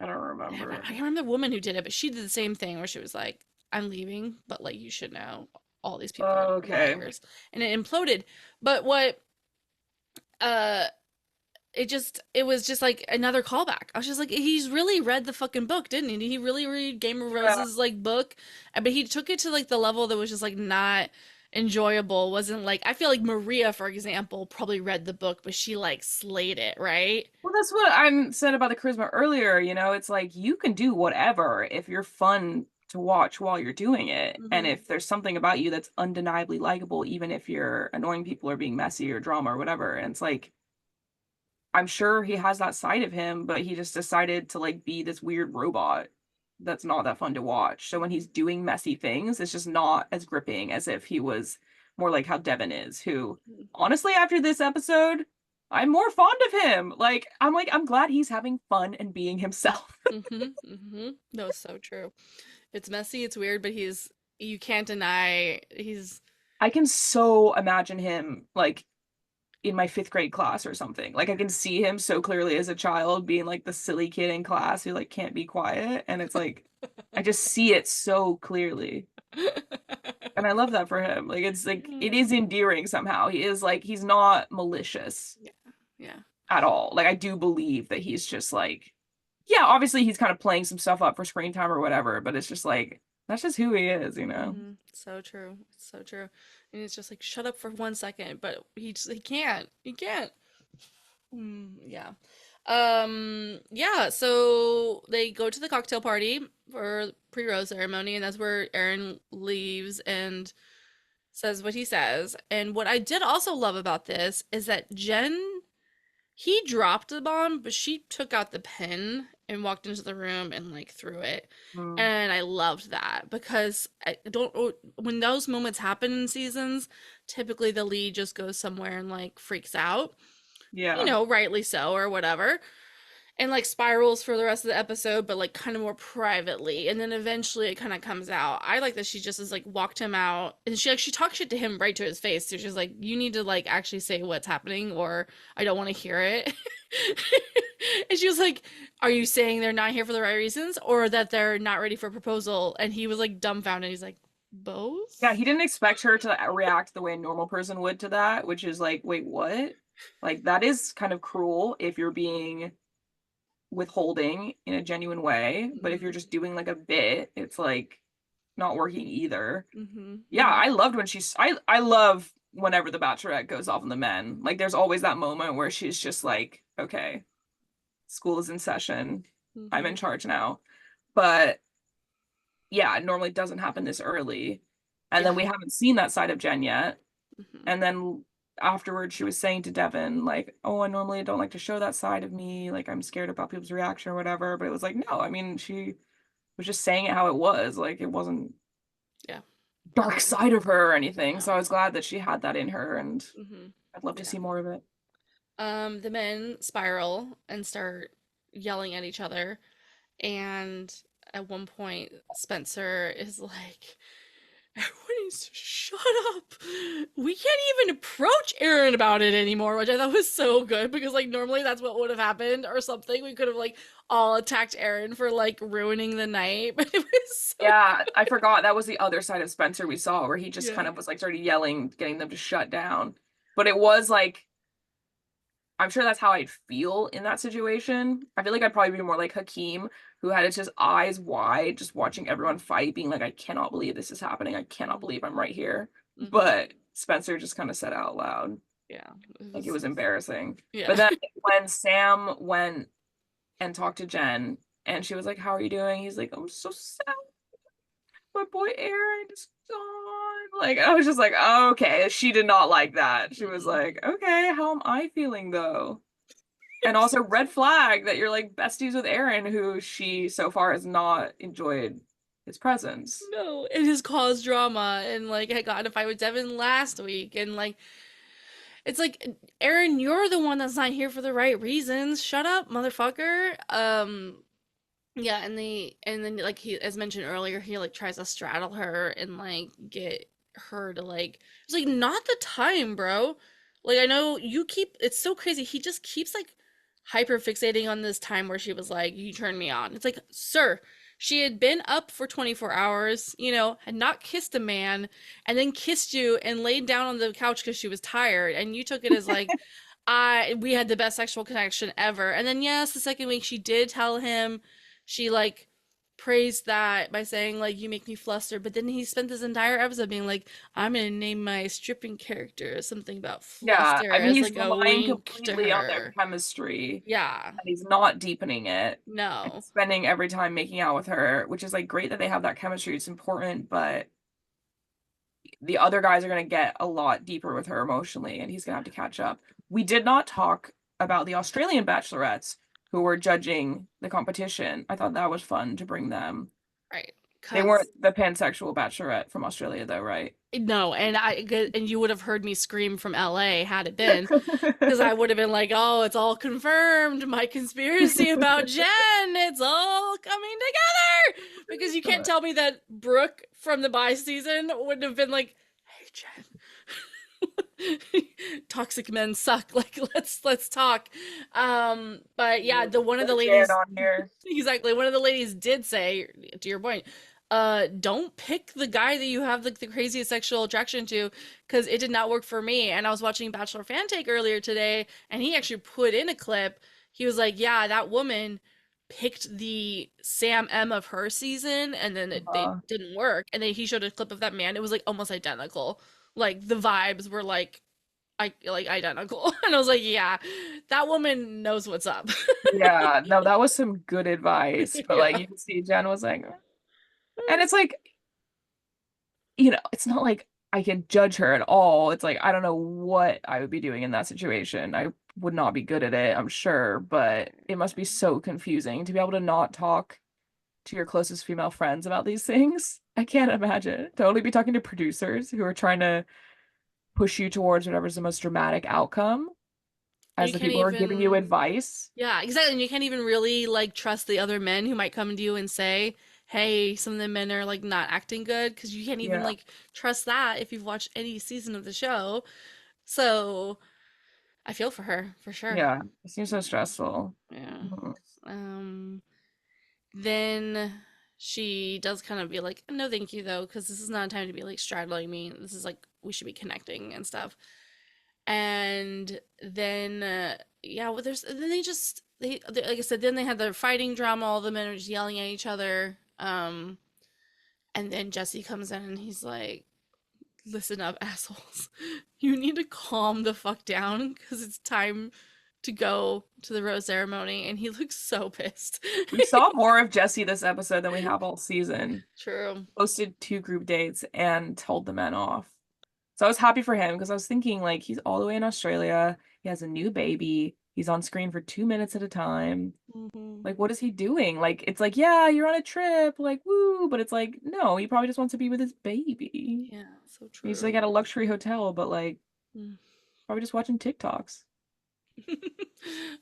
I don't remember. I can't remember the woman who did it, but she did the same thing where she was like, I'm leaving, but like, you should know all these people are Okay. liars. And it imploded. But what, uh, it was just like another callback. I was just like, he's really read the fucking book, didn't he? Did he really read Game of Yeah. Roses like book? But he took it to like the level that was just like not enjoyable. Wasn't like, I feel like Maria, for example, probably read the book, but she like slayed it, right? Well, that's what I said about the charisma earlier. You know, it's like you can do whatever if you're fun to watch while you're doing it. And Mm-hmm. if there's something about you that's undeniably likable, even if you're annoying people or being messy or drama or whatever. And it's like, I'm sure he has that side of him, but he just decided to like be this weird robot that's not that fun to watch. So when he's doing messy things, it's just not as gripping as if he was more like how Devin is, who honestly, after this episode, I'm more fond of him. Like, I'm glad he's having fun and being himself. No, it's so true. It's messy, it's weird, but you can't deny he's I can so imagine him like in my fifth grade class or something. Like I can see him so clearly as a child being like the silly kid in class who like can't be quiet. And it's like I just see it so clearly. And I love that for him. Like it's like it is endearing somehow. He is like he's not malicious Yeah. Yeah. at all. Like I do believe that he's just like yeah, obviously he's kind of playing some stuff up for screen time or whatever, but it's just like that's just who he is, you know. So true. It's so true. And it's just like shut up for 1 second, but he can't. He can't. Yeah. Yeah, so they go to the cocktail party for pre-rose ceremony, and that's where Aaron leaves and says what he says. And what I did also love about this is that he dropped the bomb, but she took out the pen and walked into the room and like threw it. Mm, And I loved that because I don't when those moments happen in seasons, typically the lead just goes somewhere and like freaks out, yeah. rightly so or whatever, and like spirals for the rest of the episode, but like kind of more privately. And then eventually it kind of comes out. I like that she just is like walked him out, and she talked shit to him right to his face. So she's like, "You need to like actually say what's happening, or I don't want to hear it." And she was like, "Are you saying they're not here for the right reasons, or that they're not ready for a proposal?" And he was like dumbfounded. He's like, "Both." Yeah, he didn't expect her to react the way a normal person would to that, which is like, wait, what? Like that is kind of cruel if you're being withholding in a genuine way, but if you're just doing like a bit, it's like not working either. Yeah, I loved when I love whenever the Bachelorette goes off on the men. Like there's always that moment where she's just like, okay, school is in session. I'm in charge now. But yeah, it normally doesn't happen this early. And then Yeah. we haven't seen that side of Jen yet. Mhm. And then afterwards, she was saying to Devin, like, oh, I normally don't like to show that side of me. Like, I'm scared about people's reaction or whatever. But it was like, no, I mean, she was just saying it how it was. Like, it wasn't Yeah. dark side of her or anything. So No. I was glad that she had that in her. And I'd love to Yeah. see more of it. The men spiral and start yelling at each other. And at one point, Spencer is like, "Everyone needs to shut up. We can't even approach Aaron about it anymore," which I thought was so good because, like, normally that's what would have happened or something. We could have, like, all attacked Aaron for, like, ruining the night, but it was so Yeah, I good. forgot that was the other side of Spencer we saw where he just Yeah. kind of was like started yelling, getting them to shut down. But it was like I'm sure that's how I'd feel in that situation. I feel like I'd probably be more like Hakeem, who had his just eyes wide, just watching everyone fight, being like, I cannot believe this is happening. I cannot believe I'm right here. Mm-hmm. But Spencer just kind of said out loud, Yeah. It like it was, was embarrassing. yeah. But then when Sam went and talked to Jen and she was like, how are you doing? He's like, I'm so sad. My boy Aaron is gone. Like, I was just like, oh, okay. She did not like that. She was Mm-mm. like, okay, how am I feeling though? And also red flag that you're like besties with Aaron, who she so far has not enjoyed his presence. No, it has caused drama, and like I got in a fight with Devin last week, and like it's like, Aaron, you're the one that's not here for the right reasons. Shut up, motherfucker. Yeah, and then like he, as mentioned earlier, he like tries to straddle her and like get her to like, it's like not the time, bro. Like I know you keep, it's so crazy. He just keeps like hyper fixating on this time where she was like, "You turned me on." It's like, sir, she had been up for 24 hours, had not kissed a man, and then kissed you and laid down on the couch because she was tired, and you took it as like, we had the best sexual connection ever. And then yes, the second week she did tell him, she like praised that by saying like, "You make me fluster," but then he spent this entire episode being like, "I'm gonna name my stripping character something about Yeah, fluster," I mean, as he's like a relying wink to completely on their her. chemistry Yeah. and he's not deepening it. And No. spending every time making out with her, which is like great that they have that chemistry. It's important, but the other guys are going to get a lot deeper with her emotionally and he's going to have to catch up. We did not talk about the Australian bachelorettes who were judging the competition. I thought that was fun to bring them. Right. They weren't Because the pansexual bachelorette from Australia though, right? no, and you would have heard me scream from LA had it been, because I would have been like, "Oh, it's all confirmed. My conspiracy about Jen, it's all coming together." Because you can't tell me that Brooke from the bi season wouldn't have been like, "Hey, Jen, toxic men suck. Like, let's talk." But yeah, the one of the Jan ladies, on here. exactly, one of the ladies did say, to your point, don't pick the guy that you have the craziest sexual attraction to, because it did not work for me. And I was watching Bachelor Fan Take earlier today, and he actually put in a clip. He was like, yeah, that woman picked the Sam M of her season, and then it Uh, didn't work. And then he showed a clip of that man. It was like almost identical. Like the vibes were like identical. And I was like, yeah, that woman knows what's up. yeah, no, that was some good advice. But like Yeah. you can see Jen was like, and it's like, you know, it's not like I can judge her at all. It's like I don't know what I would be doing in that situation. I would not be good at it, I'm sure, but it must be so confusing to be able to not talk to your closest female friends about these things. I can't imagine. To only be talking to producers who are trying to push you towards whatever's the most dramatic outcome And as you the can't people who are giving you even, advice. yeah, exactly. And you can't even really like trust the other men who might come to you and say, hey, some of the men are like not acting good, because you can't even Yeah. like trust that if you've watched any season of the show. So I feel for her for sure. Yeah. It seems so stressful. Yeah. Mhm. Um, then she does kind of be like, no, thank you, though, because this is not a time to be like straddling me. This is like, we should be connecting and stuff. And then, yeah, well, then they like I said, then they had the fighting drama. All the men are just yelling at each other. And then Jesse comes in and he's like, listen up, assholes. You need to calm the fuck down because it's time to go to the rose ceremony. And he looks so pissed. We saw more of Jesse this episode than we have all season. True. Posted 2 group dates and told the men off. So I was happy for him because I was thinking like he's all the way in Australia. He has a new baby. He's on screen for 2 minutes at a time. Hmm. Like, what is he doing? Like, it's like, yeah, you're on a trip, like, woo, but it's like, no, he probably just wants to be with his baby. Yeah, so He's like true. at a luxury hotel, but like Mm. probably just watching TikToks.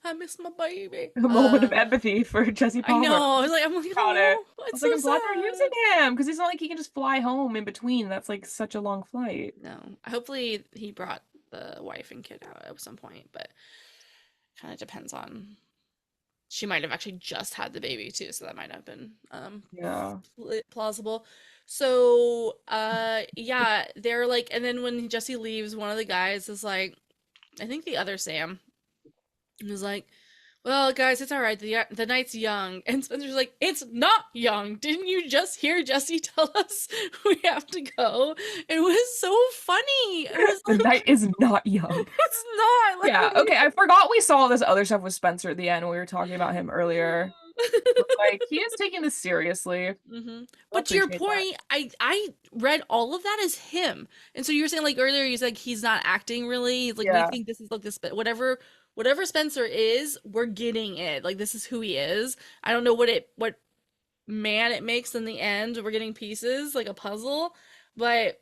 I miss my baby. A moment of empathy for Jesse I Palmer. know. I'm like, Got it. oh, I it's was like, so I'm glad they're using sad. him because it's not like he can just fly home in between. That's like such a long flight. No, hopefully he brought the wife and kid out at some point, but kind of depends on. She might have actually just had the baby too, so that might have been Yeah. plausible. So yeah, they're like, and then when Jesse leaves, one of the guys is like, I think the other Sam was like, well, guys, it's all right. The night's young. And Spencer's like, it's not young. Didn't you just hear Jesse tell us we have to go? It was so funny. It was The like, night is not young. it's not. Like, Yeah. what do you Okay. I forgot we saw this other stuff with Spencer at the end when we were talking about him earlier. But like, he is taking this seriously. hmm I But to your appreciate that. point, I read all of that as him. And so you were saying like earlier, you said like, he's not acting really. He's like, we Yeah. think this is like this, but whatever Spencer is, we're getting it. Like this is who he is. I don't know what man it makes in the end. We're getting pieces like a puzzle, but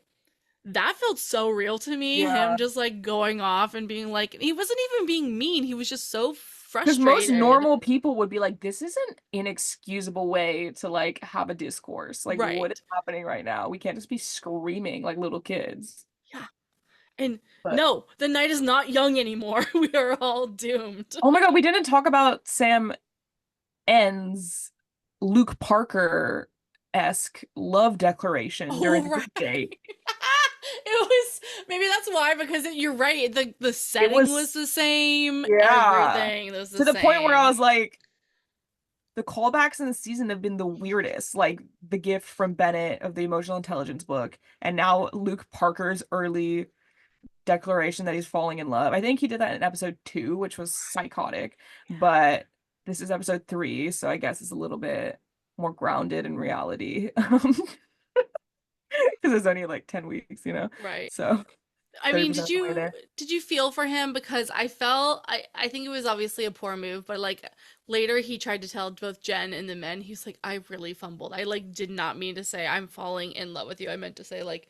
that felt so real to me. Him Yeah. just like going off and being like, he wasn't even being mean. He was just so Because most frustrated. normal people would be like, this is an inexcusable way to like have a discourse. Like, what is Right. happening right now? We can't just be screaming like little kids. Yeah. And But no, the night is not young anymore. We are all doomed. oh my God, we didn't talk about Sam N's Luke Parker-esque love declaration during Oh, the right. group date. It was maybe that's why, because you're right. The It setting was was, the same. yeah, Everything was the to the point where I same. was like, the callbacks in the season have been the weirdest. Like the gift from Bennett of the emotional intelligence book, and now Luke Parker's early declaration that he's falling in love. I think he did that in episode 2, which was psychotic, but this is episode 3, so I guess it's a little bit more grounded in reality. Because it's only like 10 weeks, you know? Right. So I mean, 30% of the way there. did you feel for him? Because I think it was obviously a poor move, but like later he tried to tell both Jen and the men, he's like, I really fumbled. I like did not mean to say I'm falling in love with you. I meant to say like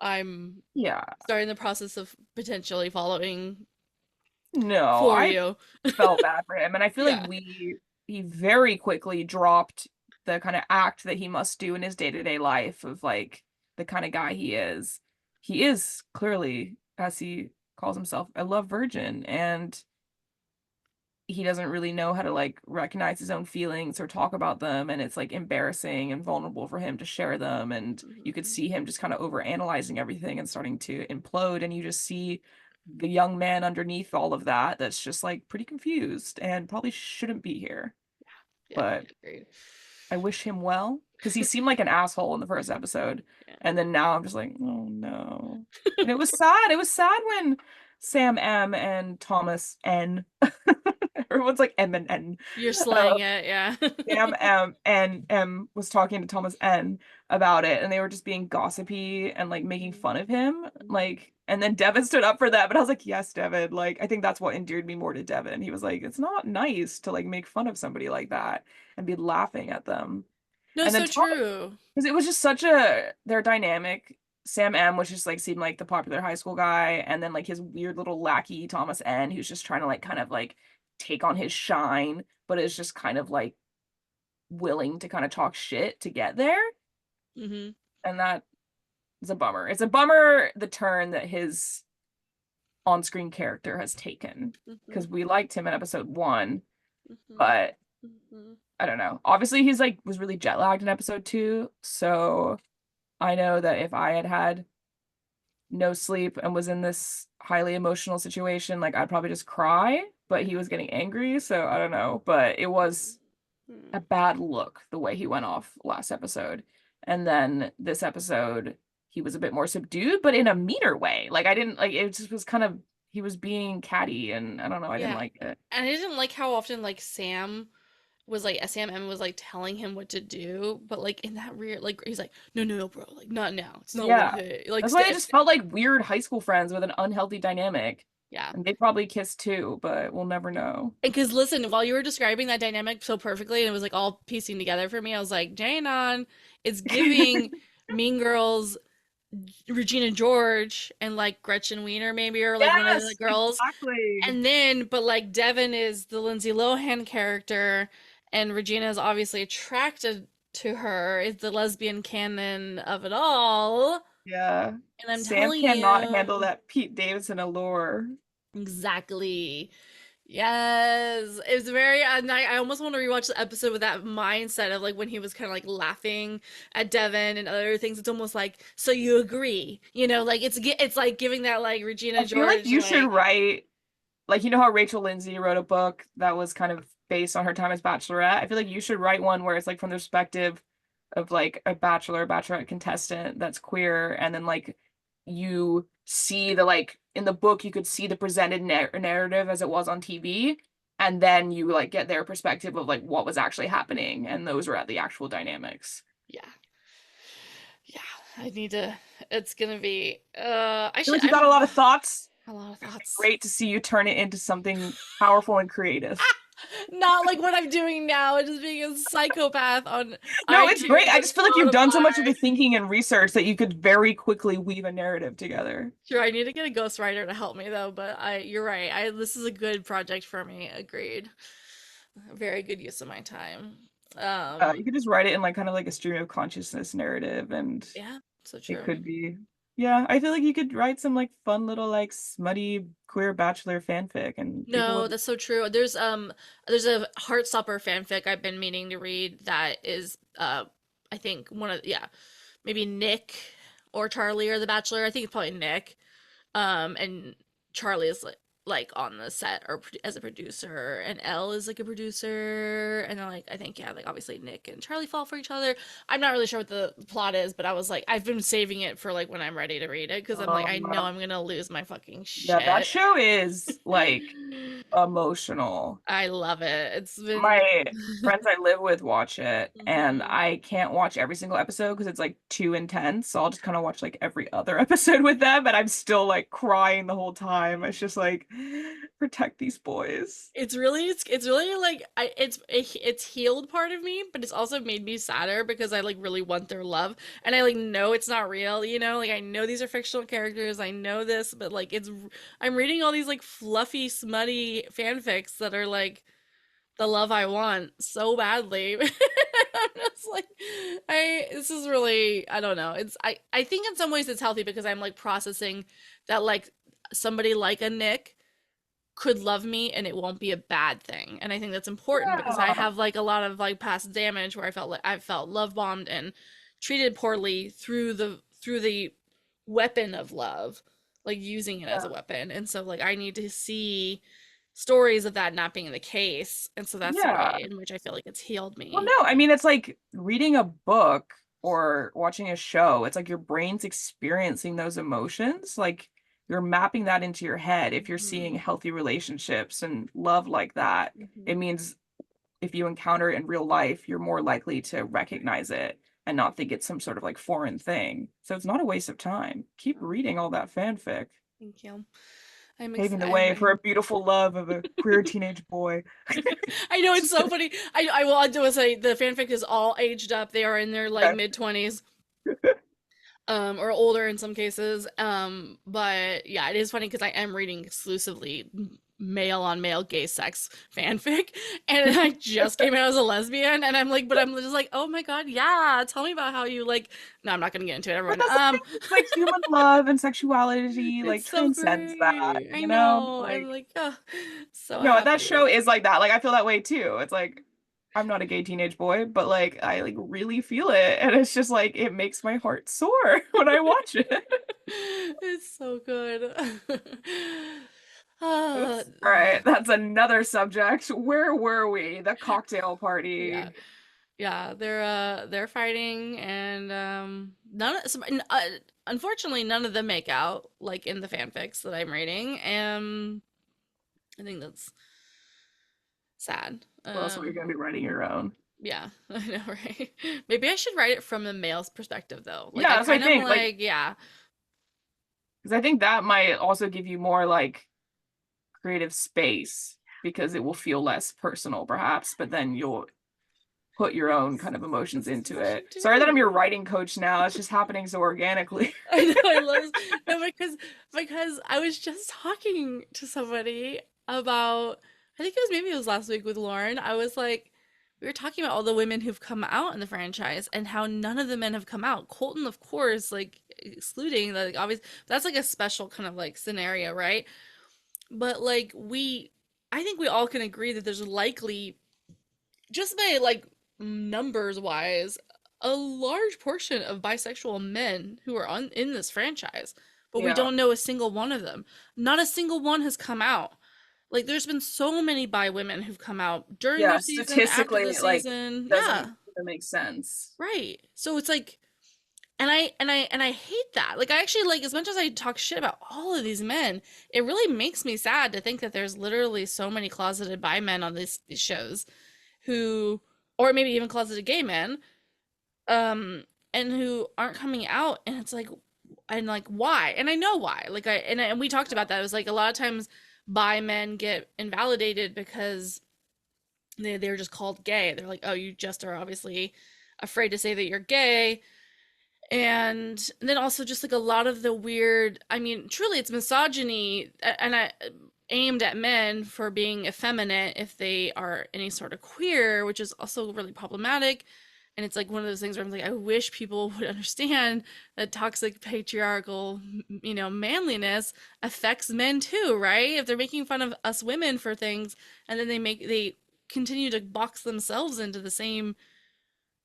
I'm Yeah. starting the process of potentially following No, for I you. felt bad for him. And I feel like Yeah. he very quickly dropped the kind of act that he must do in his day-to-day life of like the kind of guy he is. He is clearly, as he calls himself, a love virgin, and he doesn't really know how to like recognize his own feelings or talk about them, and it's like embarrassing and vulnerable for him to share them, and you could Mhm. see him just kind of over analyzing everything and starting to implode, and you just see the young man underneath all of that that's just like pretty confused and probably shouldn't be here. Yeah, But agreed. I wish him well because he seemed like an asshole in the first episode. Yeah. And then now I'm just like, oh no. And it was sad. It was sad when Sam M and Thomas N. Everyone's like M and N. You're Uh, slaying it, yeah. Sam M and M was talking to Thomas N about it, and they were just being gossipy and like making fun of him. Like, and then Devin stood up for that, but I was like, yes, Devin. Like, I think that's what endeared me more to Devin. He was like, it's not nice to like make fun of somebody like that and be laughing at them. No, And then so Thomas, true. because it was just such a their dynamic. Sam M, which just like seemed like the popular high school guy, and then like his weird little lackey Thomas N, who's just trying to like kind of like take on his shine, but is just kind of like willing to kind of talk shit to get there. Hmm. And that is a bummer. It's a bummer the turn that his on-screen character has taken Hmm. because we liked him in episode 1, Hmm. but Hmm. I don't know. Obviously, he's like was really jet lagged in episode 2, so I know that if I had had no sleep and was in this highly emotional situation, like I'd probably just cry, but he was getting angry, so I don't know, but it was Hmm. a bad look the way he went off last episode. And then this episode, he was a bit more subdued, but in a meaner way. Like I didn't like it just was kind of he was being catty and I don't know, I didn't Yeah. like it. And I didn't like how often like Sam M was like telling him what to do, but like in that weird like he's like, no, no, no, bro, like not now. It's not Yeah. okay. Like That's why they stay, just stay. felt like weird high school friends with an unhealthy dynamic. Yeah. And they probably kissed too, but we'll never know. And because listen, while you were describing that dynamic so perfectly and it was like all piecing together for me, I was like, Janon, it's giving Mean Girls Regina George and like Gretchen Wiener maybe or like one of the Yes, girls. exactly. And then but like Devin is the Lindsay Lohan character and Regina is obviously attracted to her, is the lesbian canon of it all. Yeah. And I'm Sam telling cannot you, handle that Pete Davidson allure. exactly. Yes, it was very. And I almost want to rewatch the episode with that mindset of like when he was kind of like laughing at Devin and other things. It's almost like, so you agree, like it's like giving that like Regina I feel like George you should like, write, like, you know how Rachel Lindsay wrote a book that was kind of based on her time as Bachelorette? I feel like you should write one where it's like from the perspective of like a Bachelor, Bachelorette contestant that's queer, and then like you see the like in the book, you could see the presented narrative as it was on TV, and then you like get their perspective of like what was actually happening, and those were the actual dynamics. yeah, yeah. I need to. It's gonna be. I I feel should. like you got a lot of thoughts. A lot of thoughts. Great to see you turn it into something powerful and creative. Not like what I'm doing now, just being a psychopath on No, it's iTunes great. I and just feel like you've done so much of Spotify. the thinking and research that you could very quickly weave a narrative together. Sure, I need to get a ghostwriter to help me though, but you're right. This is a good project for me. Agreed. Very good use of my time. You could just write it in like kind of like a stream of consciousness narrative, and Yeah, so it true. could be. Yeah, I feel like you could write some like fun little like smutty queer bachelor fanfic, and people No, would. that's so true. There's a Heartstopper fanfic I've been meaning to read that is I think one of yeah, maybe Nick or Charlie or The Bachelor. I think it's probably Nick. And Charlie is like like on the set or as a producer, and Elle is like a producer, and then like I think yeah, like obviously Nick and Charlie fall for each other. I'm not really sure what the plot is, but I was like I've been saving it for like when I'm ready to read it because I'm like I know Um, I'm gonna lose my fucking yeah, that shit. show is like emotional. I love it. It's been My friends I live with watch it, and Mhm. I can't watch every single episode because it's like too intense. So I'll just kind of watch like every other episode with them, and I'm still like crying the whole time. It's just like protect these boys. It's really like it's healed part of me, but it's also made me sadder because I like really want their love, and I like know it's not real, you know, like I know these are fictional characters, I know this, but like I'm reading all these like fluffy smutty fanfics that are like the love I want so badly. I'm just like I this is really I don't know. I think in some ways it's healthy because I'm like processing that like somebody like a Nick could love me and it won't be a bad thing. And I think that's important because I Yeah. have like a lot of like past damage where I felt love bombed and treated poorly through the weapon of love, like using it as a weapon. And so like I need to see stories of that not being the case. And so that's the Yeah. way in which I feel like it's healed Well, me. no, I mean, it's like reading a book or watching a show. It's like your brain's experiencing those emotions. Like you're mapping that into your head. If you're seeing Mhm. healthy relationships and love like that, it Mhm. means if you encounter it in real life, you're more likely to recognize it and not think it's some sort of like foreign thing. So it's not a waste of time. Keep Oh, reading all that fanfic, thank you. I'm paving the way for I'm a beautiful love of a queer teenage boy. I know it's so funny. I will do is say the fanfic is all aged up. They are in their like Okay. mid-20s, or older in some cases. But yeah, it is funny because I am reading exclusively male on male gay sex fanfic, and I just came out as a lesbian, and I'm like, but I'm just like, oh my god, yeah, tell me about how you like. No, I'm not gonna get into it, But everyone. that's the thing, it's like human love and sexuality like It's so transcends that, great. I you know? know. I'm Like, like, oh, so no, that happy. show is like that. Like I feel that way too. It's like I'm not a gay teenage boy, but like I like really feel it. And it's just like it makes my heart soar when I watch it. It's so good. Ah, Oops. All right, that's another subject. Where were we? The cocktail yeah, party. yeah, they're fighting and unfortunately none of them make out like in the fanfics that I'm reading, and I think that's sad. Well, so you're gonna be writing your own. Yeah, I know, right? Maybe I should write it from the male's perspective though. Like Yeah, I that's what I kind of think. Like, like, yeah, because I think that might also give you more like creative space because it will feel less personal, perhaps, but then you'll put your own kind of emotions this is into what it. you Sorry that I'm your do. writing coach now. It's just happening so organically. I know I love this. No, because I was just talking to somebody about I think it was last week with Lauren. I was like we were talking about all the women who've come out in the franchise and how none of the men have come out. Colton, of course, like excluding like obvious that's like a special kind of like scenario, right? But like I think we all can agree that there's likely just by like numbers wise, a large portion of bisexual men who are on in this franchise, but we Yeah. don't know a single one of them. Not a single one has come out. Like there's been so many bi women who've come out during Yeah, the season, after statistically, the it like season. doesn't Yeah, even make sense. right. So it's like and I hate that. Like I actually like as much as I talk shit about all of these men, it really makes me sad to think that there's literally so many closeted bi men on these shows who or maybe even closeted gay men um and who aren't coming out, and it's like and like why, and I know why, like and we talked about that. It was like a lot of times bi men get invalidated because they're just called gay. They're like, oh, you just are obviously afraid to say that you're gay. And then also just like a lot of the weird, I mean truly it's misogyny, and I aimed at men for being effeminate if they are any sort of queer, which is also really problematic. And it's like one of those things where I'm like, I wish people would understand that toxic patriarchal, manliness affects men too, right? If they're making fun of us women for things, and then they continue to box themselves into the same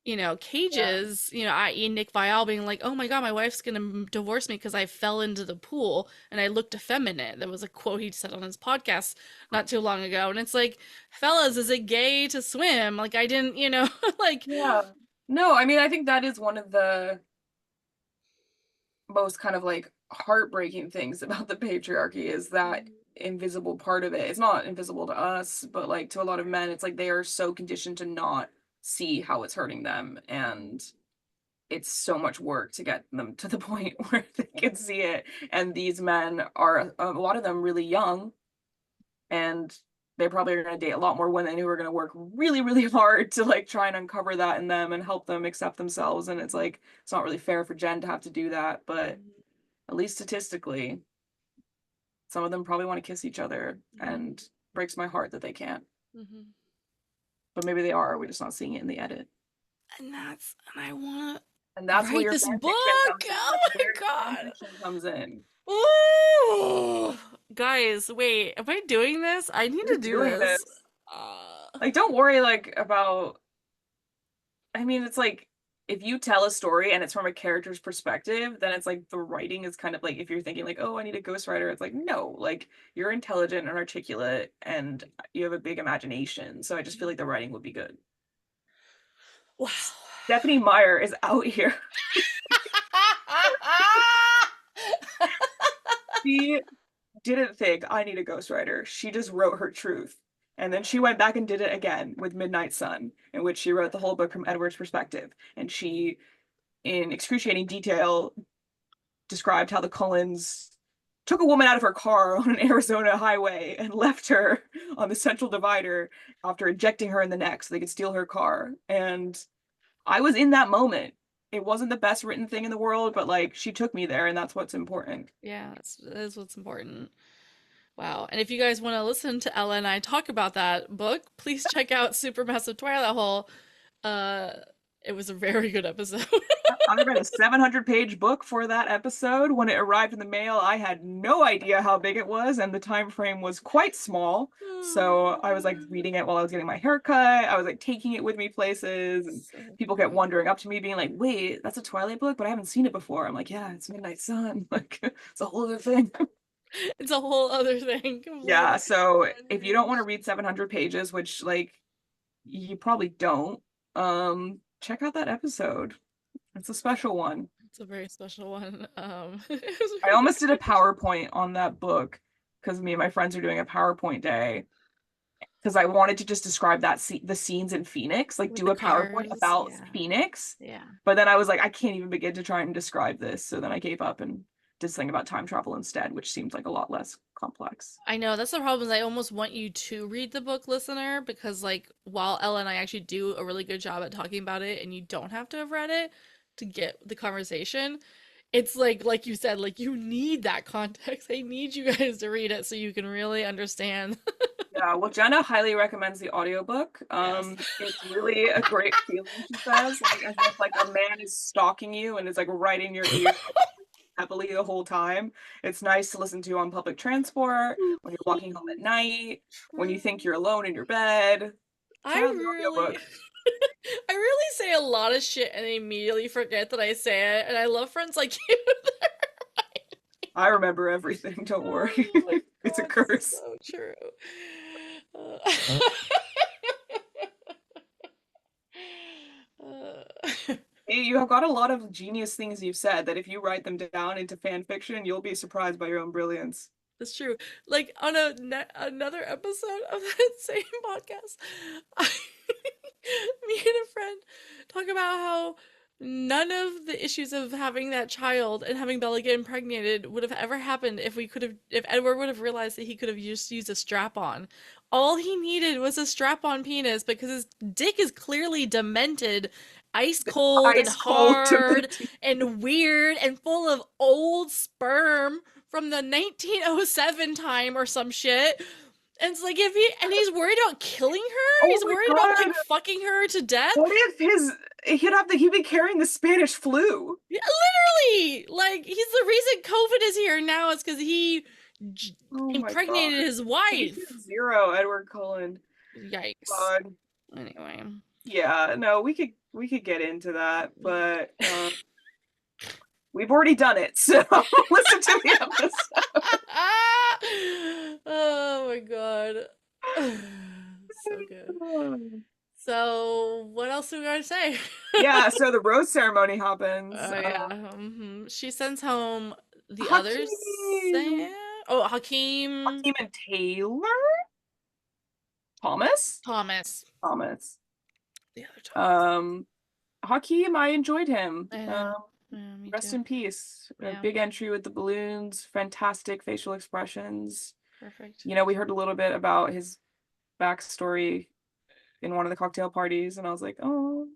cages, i.e. Nick Viall being like, oh my God, my wife's gonna divorce me because I fell into the pool and I looked effeminate. That was a quote he said on his podcast not too long ago. And it's like, fellas, is it gay to swim? Like, I didn't, like, Yeah. No, I mean, I think that is one of the most kind of like heartbreaking things about the patriarchy is that invisible part of it. It's not invisible to us, but like to a lot of men, it's like they are so conditioned to not see how it's hurting them. And it's so much work to get them to the point where they can see it. And these men are, a lot of them, really young, and they probably are going to date a lot more women who are going to work really, really hard to like try and uncover that in them and help them accept themselves. And it's like, it's not really fair for Jen to have to do that, but at least statistically, some of them probably want to kiss each other, and breaks my heart that they can't. But maybe they are. We're just not seeing it in the edit. and I want to And that's where write your this fan book. fiction comes in. Oh That's my where your fan God. fiction comes in. Ooh. Guys, wait, am I doing this? I need to You're do doing this. this. Like, don't worry, like, about, I mean, it's like, if you tell a story and it's from a character's perspective, then it's like the writing is kind of like, if you're thinking like, oh, I need a ghostwriter, it's like, no, like, you're intelligent and articulate and you have a big imagination. So I just feel like the writing would be good. Wow. Stephanie Meyer is out here. She didn't think I need a ghostwriter. She just wrote her truth. And then she went back and did it again with Midnight Sun, in which she wrote the whole book from Edward's perspective. And she, in excruciating detail, described how the Cullens took a woman out of her car on an Arizona highway and left her on the central divider after ejecting her in the neck so they could steal her car. And I was in that moment. It wasn't the best written thing in the world, but like she took me there, and that's what's important. Yeah, that is what's important. Wow. And if you guys want to listen to Ella and I talk about that book, please check out Supermassive Twilight Hole. Uh, it was a very good episode. I read a 700-page book for that episode. When it arrived in the mail, I had no idea how big it was, and the time frame was quite small. So I was like reading it while I was getting my hair cut. I was like taking it with me places, and people kept wandering up to me being like, wait, that's a Twilight book, but I haven't seen it before. I'm like, yeah, it's Midnight Sun. Like, it's a whole other thing. It's a whole other thing. Yeah, so if you don't want to read 700 pages, which like you probably don't, check out that episode. It's a special one. It's a very special one. I almost did a PowerPoint on that book because me and my friends are doing a PowerPoint day because I wanted to just describe the scenes in Phoenix, like With do the a PowerPoint cars, about yeah. Phoenix. Yeah. But then I was like, I can't even begin to try and describe this. So then I gave up and did something about time travel instead, which seems like a lot less complex. I know that's the problem is I almost want you to read the book, listener, because like while Ella and I actually do a really good job at talking about it and you don't have to have read it to get the conversation, it's like you said, like you need that context. I need you guys to read it so you can really understand. Yeah, well, Jenna highly recommends the audiobook. Yes. It's really a great feeling, she says, like as if like a man is stalking you and is like right in your ear heavily the whole time. It's nice to listen to on public transport, when you're walking home at night, when you think you're alone in your bed. I Turn on the really audiobook. I really say a lot of shit and I immediately forget that I say it, and I love friends like you. I remember everything, don't worry. Oh my It's a God, curse. so true. Uh, You have got a lot of genius things you've said that if you write them down into fan fiction, you'll be surprised by your own brilliance. That's true. Like on another episode of that same podcast, me and a friend talk about how none of the issues of having that child and having Bella get impregnated would have ever happened if Edward would have realized that he could have just used a strap on. All he needed was a strap on penis because his dick is clearly demented, ice cold and Ice cold hard and weird and full of old sperm from the 1907 time or some shit. And it's like he's worried about killing her. Oh He's my worried about like God. fucking her to death. What if he'd be carrying the Spanish flu? Yeah, literally, like he's the reason COVID is here now. Is because he Oh my impregnated God. his wife. Zero, Edward Cullen. Yikes. God. Anyway, Yeah, no, we could we could get into that, but we've already done it, so listen to the episode. Oh my god. So good. So, what else do we gotta say? Yeah, so the rose ceremony happens. Oh yeah. She sends home the others. Hakeem, Oh, Hakeem Hakeem and Taylor? Thomas? Thomas. Thomas. The other Thomas. Hakeem, I enjoyed him. I know. Yeah, me Rest too. in peace. A Yeah. big entry with the balloons, fantastic facial expressions. Perfect. You know, we heard a little bit about his backstory in one of the cocktail parties, and I was like, oh.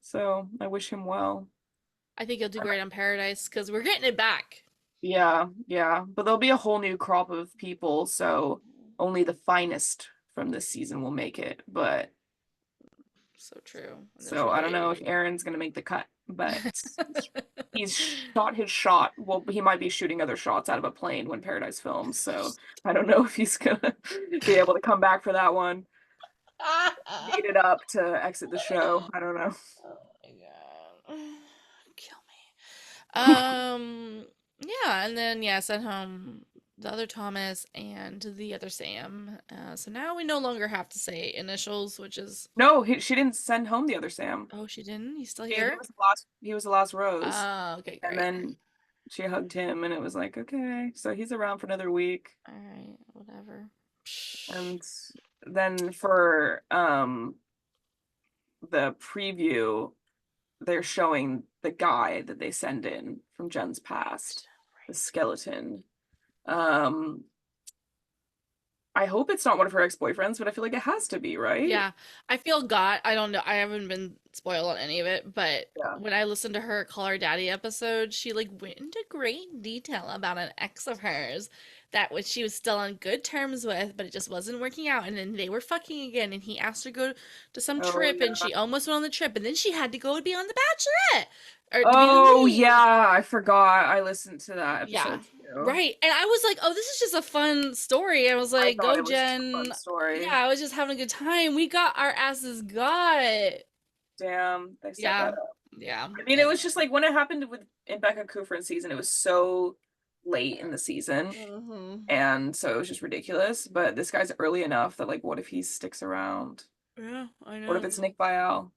So I wish him well. I think he'll do great on Paradise because we're getting it back. Yeah, yeah. But there'll be a whole new crop of people, so only the finest from this season will make it. But So true. so I don't know if Aaron's gonna make the cut, but he's shot his shot. Well, he might be shooting other shots out of a plane when Paradise films, so I don't know if he's gonna be able to come back for that one. Beat it up to exit the show. I don't know. Oh my god. Kill me. Yeah, and then sent home the other Thomas and the other Sam. So now we no longer have to say initials, which is No, she didn't send home the other Sam. oh, she didn't. He's still He here. was the last rose. Oh, okay, great. And then she hugged him, and it was like, okay, so he's around for another week. All right, whatever. And then for the preview, they're showing the guy that they send in from Jenn's past, the skeleton. I hope it's not one of her ex-boyfriends, but I feel like it has to be, right? Yeah, I feel I don't know. I haven't been spoiled on any of it, but Yeah. when I listened to her Call Her Daddy episode, she like went into great detail about an ex of hers that was she was still on good terms with, but it just wasn't working out. And then they were fucking again, and he asked her to go to some Oh, trip, yeah. and she almost went on the trip, and then she had to go and be on The Bachelorette. Or to be the Oh, lead. yeah, I forgot. I listened to that episode Yeah. too. Right. And I was like, oh, this is just a fun story. I was like, thought go, it was just a Jenn. fun story. Yeah, I was just having a good time. We got our asses got. Damn, they set Yeah. that up. Yeah. I mean, it was just like when it happened in Becca Kufrin's season, it was so late in the season. And so it was just ridiculous. But this guy's early enough that, like, what if he sticks around? Yeah, I know. What if it's Nick Vial?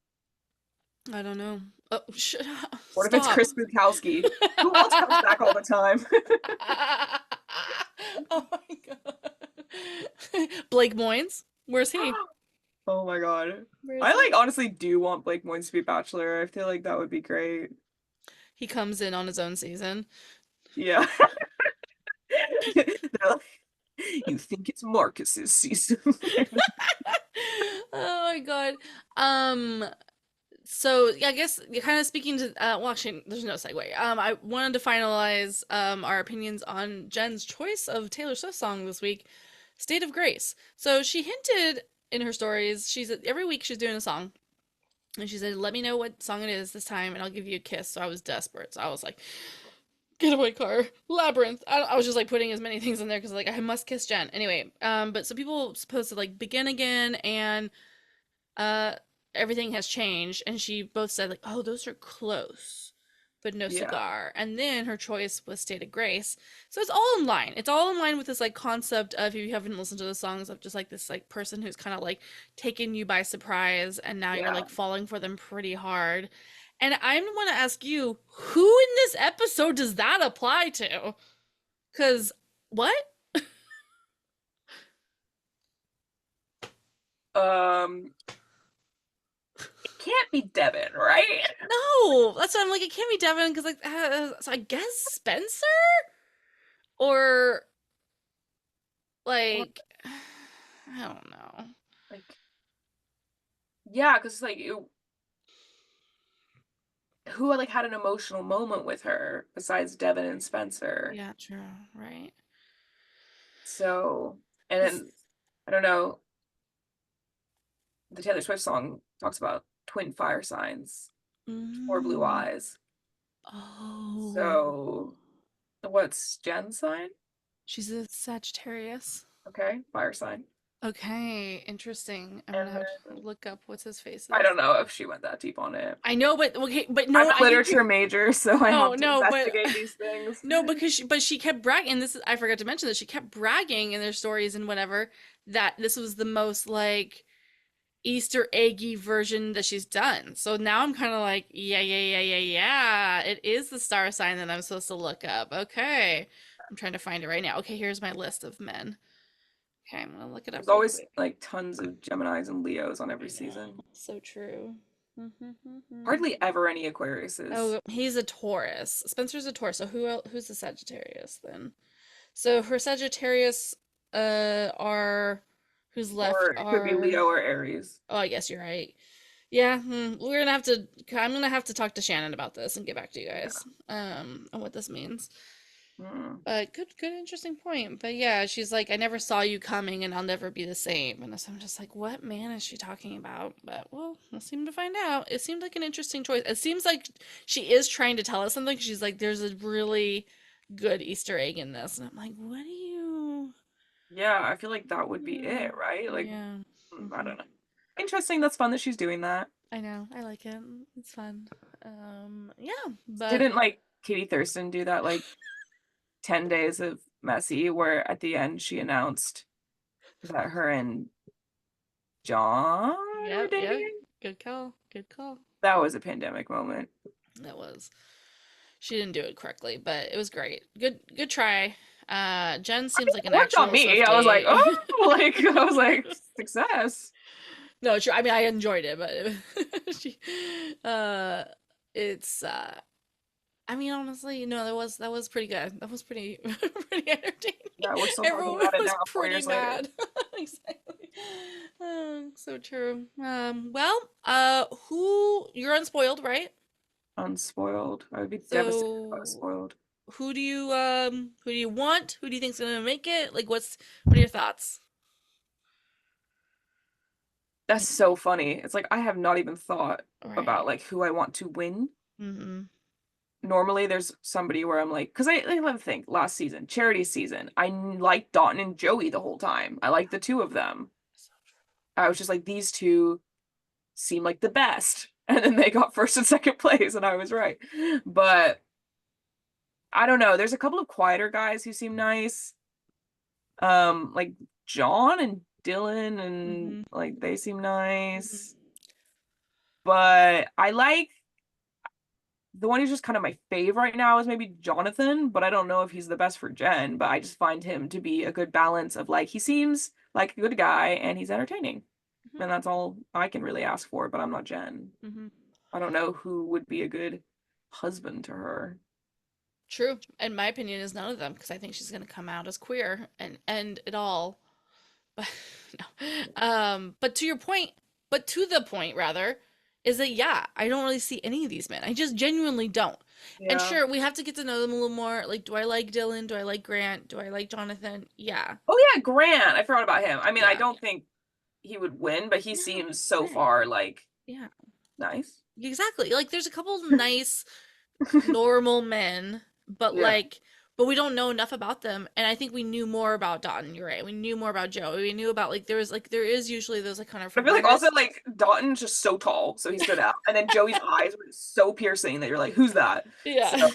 I don't know. Oh, shut up. What if it's Chris Bukowski? Who else comes back all the time? Oh my god. Blake Moynes? Where's he? Oh my god. I like honestly do want Blake Moynes to be Bachelor. I feel like that would be great. He comes in on his own season. Yeah. You think it's Marcus's season. Oh my god. So yeah, I guess kind of speaking to well, actually there's no segue. I wanted to finalize our opinions on Jenn's choice of Taylor Swift song this week, State of Grace. So she hinted in her stories, every week she's doing a song. And she said, let me know what song it is this time and I'll give you a kiss. So I was desperate. So I was like, Getaway Car, Labyrinth. I was just like putting as many things in there because like I must kiss Jenn. Anyway, but so people supposed to like Begin Again and Everything Has Changed, and she both said like, oh, those are close, but no cigar. And then her choice was State of Grace. So it's all in line. It's all in line with this like concept of, if you haven't listened to the songs, of just like this like person who's kind of like taken you by surprise and now you're like falling for them pretty hard. And I want to ask you, who in this episode does that apply to? Because what? It can't be Devin, right? No, that's what I'm like. It can't be Devin because like, so I guess Spencer, or like, I don't know. Like, yeah, because like who like had an emotional moment with her besides Devin and Spencer? Yeah, true, right. So, and then I don't know. The Taylor Swift song talks about twin fire signs, or blue eyes. Oh. So, what's Jenn's sign? She's a Sagittarius. Okay, fire sign. Okay, interesting. I'm And gonna have to then look up what's his I don't faces. know if she went that deep on it. I know, but okay, but I'm no, a I think literature major, so I no, have to no, but investigate these things. no, because she kept bragging. This is I forgot to mention that she kept bragging in their stories and whatever that this was the most like Easter eggy version that she's done. So now I'm kind of like, yeah, yeah, yeah, yeah, yeah. It is the star sign that I'm supposed to look up. Okay. I'm trying to find it right now. Okay, here's my list of men. Okay, I'm gonna look it up There's real always quick. like tons of Geminis and Leos on every I know. season. So true. Hardly ever any Aquariuses. Oh, he's a Taurus. Spencer's a Taurus. So who's the Sagittarius then? So her Sagittarius are who's left Or it could be are Leo or Aries. oh, I guess you're right. Yeah, we're gonna have to. I'm gonna have to talk to Shannon about this and get back to you Yeah. guys, on what this means. Mm. But good, interesting point. But yeah, she's like, I never saw you coming, and I'll never be the same. And so I'm just like, what man is she talking about? But well, we'll seem to find out. It seemed like an interesting choice. It seems like she is trying to tell us something. She's like, there's a really good Easter egg in this, and I'm like, what do you? Yeah, I feel like that would be Yeah, it, right? Like, yeah. I Hmm. don't know. Interesting. That's fun that she's doing that. I know. I like it. It's fun. Yeah, but Didn't like Katie Thurston do that like 10 days of messy where at the end she announced that her and John were yeah, yeah. dating? Good call. Good call. That was a pandemic moment. That was. She didn't do it correctly, but it was great. Good try. Jen seems like It an worked on actual me. I was like, Swiftie. oh, like I was like, success. No, true. I mean, I enjoyed it, but she, uh, it's. I mean, honestly, no, that was pretty good. That was pretty pretty entertaining. Yeah, we're still talking Everyone about it was now, four pretty years later. mad. Exactly. So true. Well, who you're unspoiled, right? Unspoiled. I would be devastated if I was So spoiled. who do you want? Who do you think's gonna make it? Like what are your thoughts? That's so funny. It's like I have not even thought about Right. like who I want to win. Mm-hmm. Normally there's somebody where I'm like, because I let me think, last season, charity season, liked Dotun and Joey the whole time. I liked the two of them. So I was just like, these two seem like the best. And then they got first and second place, and I was right. But I don't know. There's a couple of quieter guys who seem nice. Like John and Dylan true. and Mm-hmm. like they seem Mm-hmm. nice. But I like the one who's just kind of my fave right now is maybe Jonathan, but I don't know if he's the best for Jen, but I just find him to be a good balance of like he seems like a good guy and he's entertaining. And that's all I can really ask for, but I'm not Jen. Mm-hmm. I don't know who would be a good husband to her. True. And my opinion is none of them because I think she's gonna come out as queer and end it all. But no. But to your point, but to the point rather, is that yeah, I don't really see any of these men. I just genuinely don't. And Yeah. sure, we have to get to know them a little more. Like, do I like Dylan? Do I like Grant? Do I like Jonathan? Yeah. Oh yeah, Grant. I forgot about him. I mean, I Yeah. don't think he would win, but he No, seems so right. far like Yeah. nice. Exactly. Like there's a couple of nice normal men, but Yeah. we don't know enough about them. And I think we knew more about Dotton, you're right. We knew more about Joe. We knew about there is usually those like kind of I feel like also forgetters. like Dalton's just so tall, so he stood out. And then Joey's eyes were so piercing that you're like, who's that? Yeah. So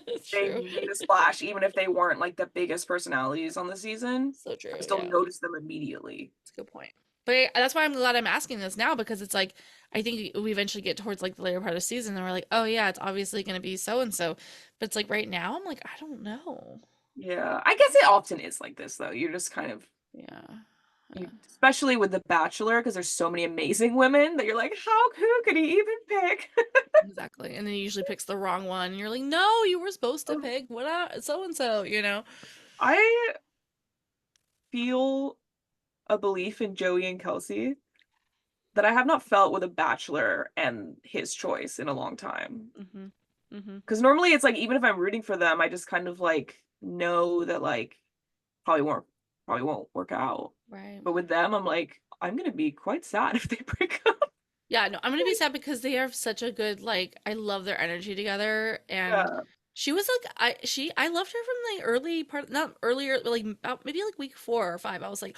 It's they true. made a splash, even if they weren't like the biggest personalities on the season. So true. I still Yeah. noticed them immediately. That's a good point. But that's why I'm glad I'm asking this now because it's like I think we eventually get towards like the later part of the season and we're like, oh yeah, it's obviously going to be so and so. But it's like right now I'm like, I don't know. Yeah. I guess it often is like this though. You're just kind of Yeah. especially with The Bachelor, because there's so many amazing women that you're like, who could he even pick? Exactly. And then he usually picks the wrong one. And you're like, no, you were supposed to pick what so and so, you know? I feel a belief in Joey and Kelsey that I have not felt with a Bachelor and his choice in a long time. Mm-hmm. Mm-hmm. Because normally it's like even if I'm rooting for them, I just kind of like know that like probably won't probably won't work out. Right. But with them, I'm like, I'm gonna be quite sad if they break up. Yeah, no, I'm gonna be sad because they are such a good, like, I love their energy together. And Yeah. she was like, I loved her from the early part, not earlier, but like about maybe like week 4 or 5. I was like,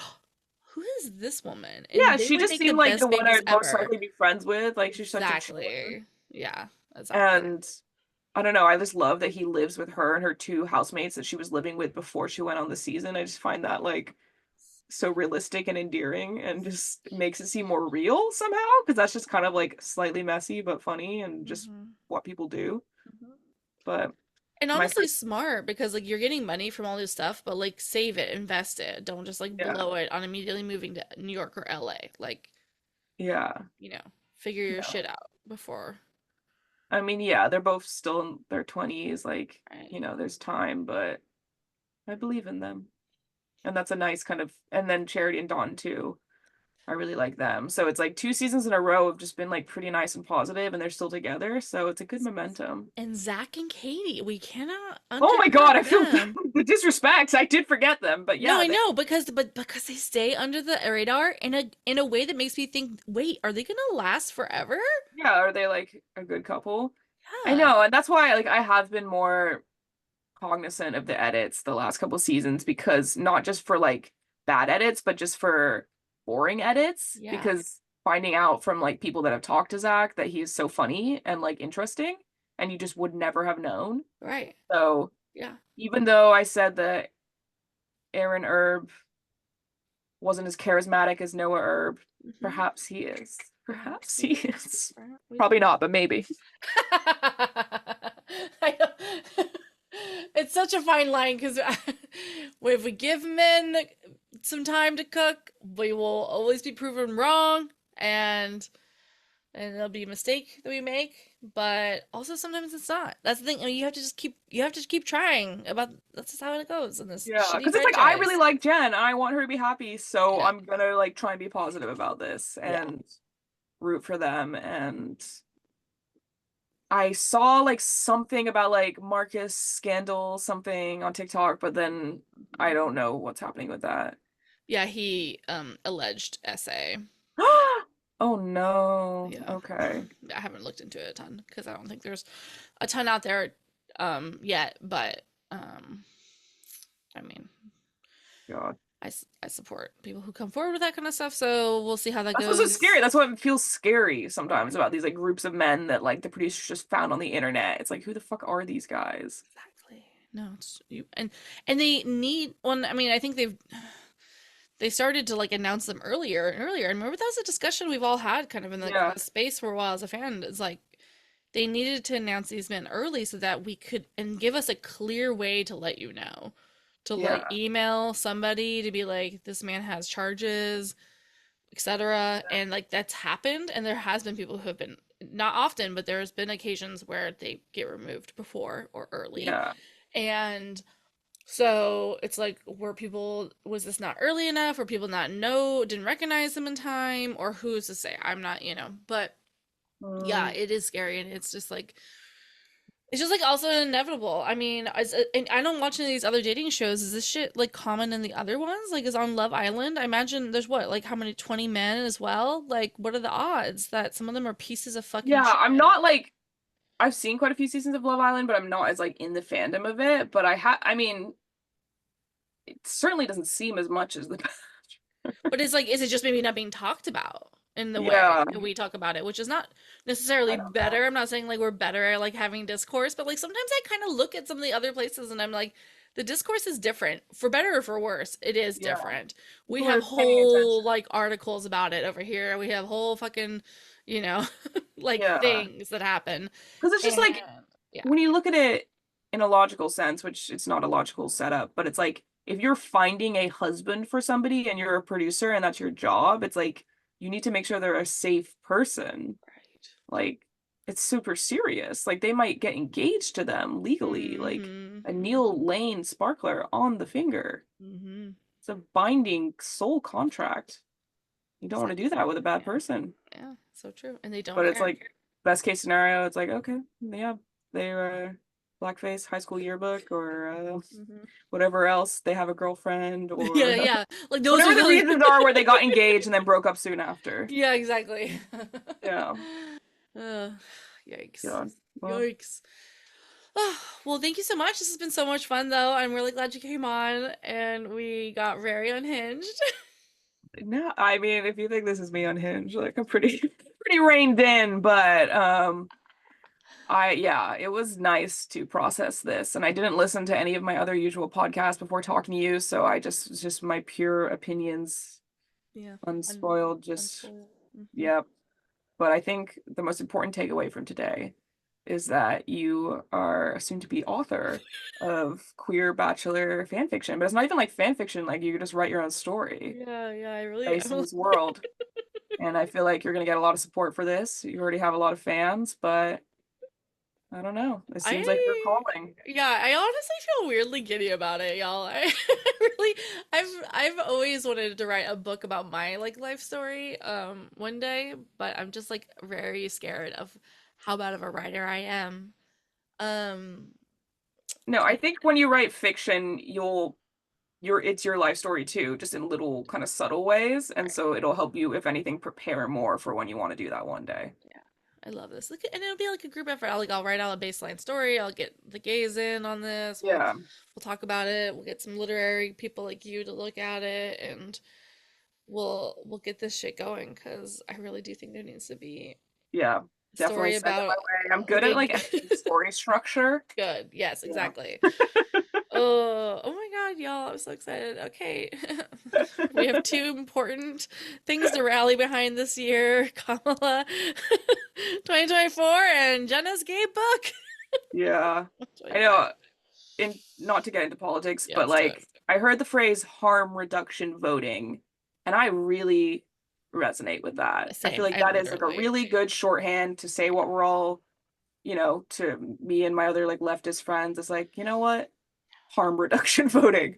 who is this woman? Yeah, And they she would just make the seemed like the best one babies I'd most ever. likely be friends with. Like she's such a chiller. Exactly. Yeah, exactly. And I don't know, I just love that he lives with her and her two housemates that she was living with before she went on the season. I just find that like so realistic and endearing and just makes it seem more real somehow because that's just kind of like slightly messy but funny and just Hmm. what people do. Hmm. But And my honestly first, smart because like you're getting money from all this stuff, but like save it, invest it. Don't just like yeah, blow it on immediately moving to New York or LA. Like, yeah, you know, figure your no. shit out before. I mean, yeah, they're both still in their 20s, like, Right. there's time, but I believe in them. And that's a nice kind of, and then Charity and Dawn too. I really like them. So it's like 2 seasons in a row have just been like pretty nice and positive, and they're still together. So it's a good momentum. And Zach and Katie, we cannot Oh my God, I undercut feel them. the disrespect. I did forget them, but No, yeah, I they, know because they stay under the radar in a way that makes me think, wait, are they gonna last forever? yeah, are they like a good couple? I Yeah. know, and that's why like I have been more cognizant of the edits the last couple seasons because not just for like bad edits, but just for boring edits. Yeah. Because finding out from like people that have talked to Zach that he is so funny and like interesting, and you just would never have known. Right. So Yeah. even though I said that Aaron Erb wasn't as charismatic as Noah Erb, Hmm. perhaps he is. Perhaps Perhaps we he do. is. We Probably don't. not, but maybe. I know. It's such a fine line because if we give men some time to cook, we will always be proven wrong, and there'll be a mistake that we make. But also sometimes it's not. That's the thing. I mean, you have to keep trying. About that's just how it goes in this Yeah, shitty because it's like I really franchise. like Jen and I want her to be happy, so Yeah, I'm gonna like try and be positive about this yeah. and root for them. And I saw like something about like Marcus scandal something on TikTok, but then I don't know what's happening with that. Yeah, he alleged essay. Oh no. Yeah. Okay. I haven't looked into it a ton because I don't think there's a ton out there yet, but I mean, God. I support people who come forward with that kind of stuff, so we'll see how that That's what's so goes. scary. That's what feels scary sometimes Right. about these like groups of men that like the producers just found on the internet. It's like, who the fuck are these guys? Exactly. No, it's you and they need one. I mean, I think they started to like announce them earlier and earlier. And remember that was a discussion we've all had kind of in Yeah. the space for a while as a fan. It's like they needed to announce these men early so that we could and give us a clear way to let you know. To like Yeah. email somebody to be like, this man has charges, etc. And like that's happened, and there has been people who have been not often, but there's been occasions where they get removed before or early. Yeah. And so it's like, were people, was this not early enough? Or people not know, didn't recognize them in time? Or who's to say? I'm not, but yeah, Mm. it is scary. And it's just like also inevitable. I mean, and I don't watch any of these other dating shows. Is this shit like common in the other ones? Like, is on Love Island? I imagine there's what, like how many, 20 men as well? Like, what are the odds that some of them are pieces of fucking Yeah, I'm shit? not like I've seen quite a few seasons of Love Island, but I'm not as like in the fandom of it. But I mean, it certainly doesn't seem as much as the But it's like, is it just maybe not being talked about in the way Yeah, that we talk about it, which is not necessarily I don't know. better. I'm not saying like we're better at like having discourse, but like sometimes I kind of look at some of the other places and I'm like, the discourse is different, for better or for worse. It is Yeah, different. We people have are paying whole attention. like articles about it over here. We have whole fucking, you know, like Yeah, things that happen. because it's just And like yeah. when you look at it in a logical sense, which it's not a logical setup, but it's like if you're finding a husband for somebody and you're a producer and that's your job, it's like you need to make sure they're a safe person. Right. Like it's super serious. Like they might get engaged to them legally, like Mm-hmm. a Neil Mm-hmm. Lane sparkler on the finger. Mm-hmm. It's a binding soul contract. You don't want to do Exactly. that with a bad Yeah. person. Yeah. So true. And they don't But it's care. like best case scenario, it's like, okay, yeah, they blackface high school yearbook or Mm-hmm. whatever else. They have a girlfriend Yeah, or yeah. Like those are whatever the the reasons are where they got engaged and then broke up soon after. yeah, exactly. Yeah. uh, yikes. Yeah. Well, Yikes. Oh, well, thank you so much. This has been so much fun, though. I'm really glad you came on and we got very unhinged. No, I mean, if you think this is me unhinged, like I'm pretty pretty reined in, but yeah, it was nice to process this. And I didn't listen to any of my other usual podcasts before talking to you, so I just my pure opinions, Yeah. unspoiled, just Unspoiled. yep. But I think the most important takeaway from today is that you are a soon-to-be author of queer bachelor fan fiction. But it's not even like fan fiction, like you just write your own story Yeah, yeah, I based in will. this world. And I feel like you're gonna get a lot of support for this. You already have a lot of fans, but I don't know. It seems like you're I calling. yeah, I honestly feel weirdly giddy about it, y'all. I really I've always wanted to write a book about my like life story one day, but I'm just like very scared of how bad of a writer I am. Um No, I think when you write fiction, it's your life story too, just in little kind of subtle ways. And right. so it'll help you, if anything, prepare more for when you want to do that one day. Yeah. I love this. And it'll be like a group effort. I'll write out a baseline story. I'll get the gays in on this. Yeah. We'll talk about it. We'll get some literary people like you to look at it, and we'll get this shit going because I really do think there needs to be Yeah. a Definitely story send it about my way. I'm a good at like big editing story structure. good. Yes, Yeah. exactly. Oh my God, y'all, I'm so excited. Okay. We have two important things to rally behind this year. Kamala 2024 and Jenna's gay book Yeah. I 25. know, not to get into politics, Yeah, but let's do it. like I heard the phrase harm reduction voting, and I really resonate with that. I feel Same. like I that is like a literally. really good shorthand to say what we're all, to me and my other like leftist friends. It's like, you know what? Harm reduction voting.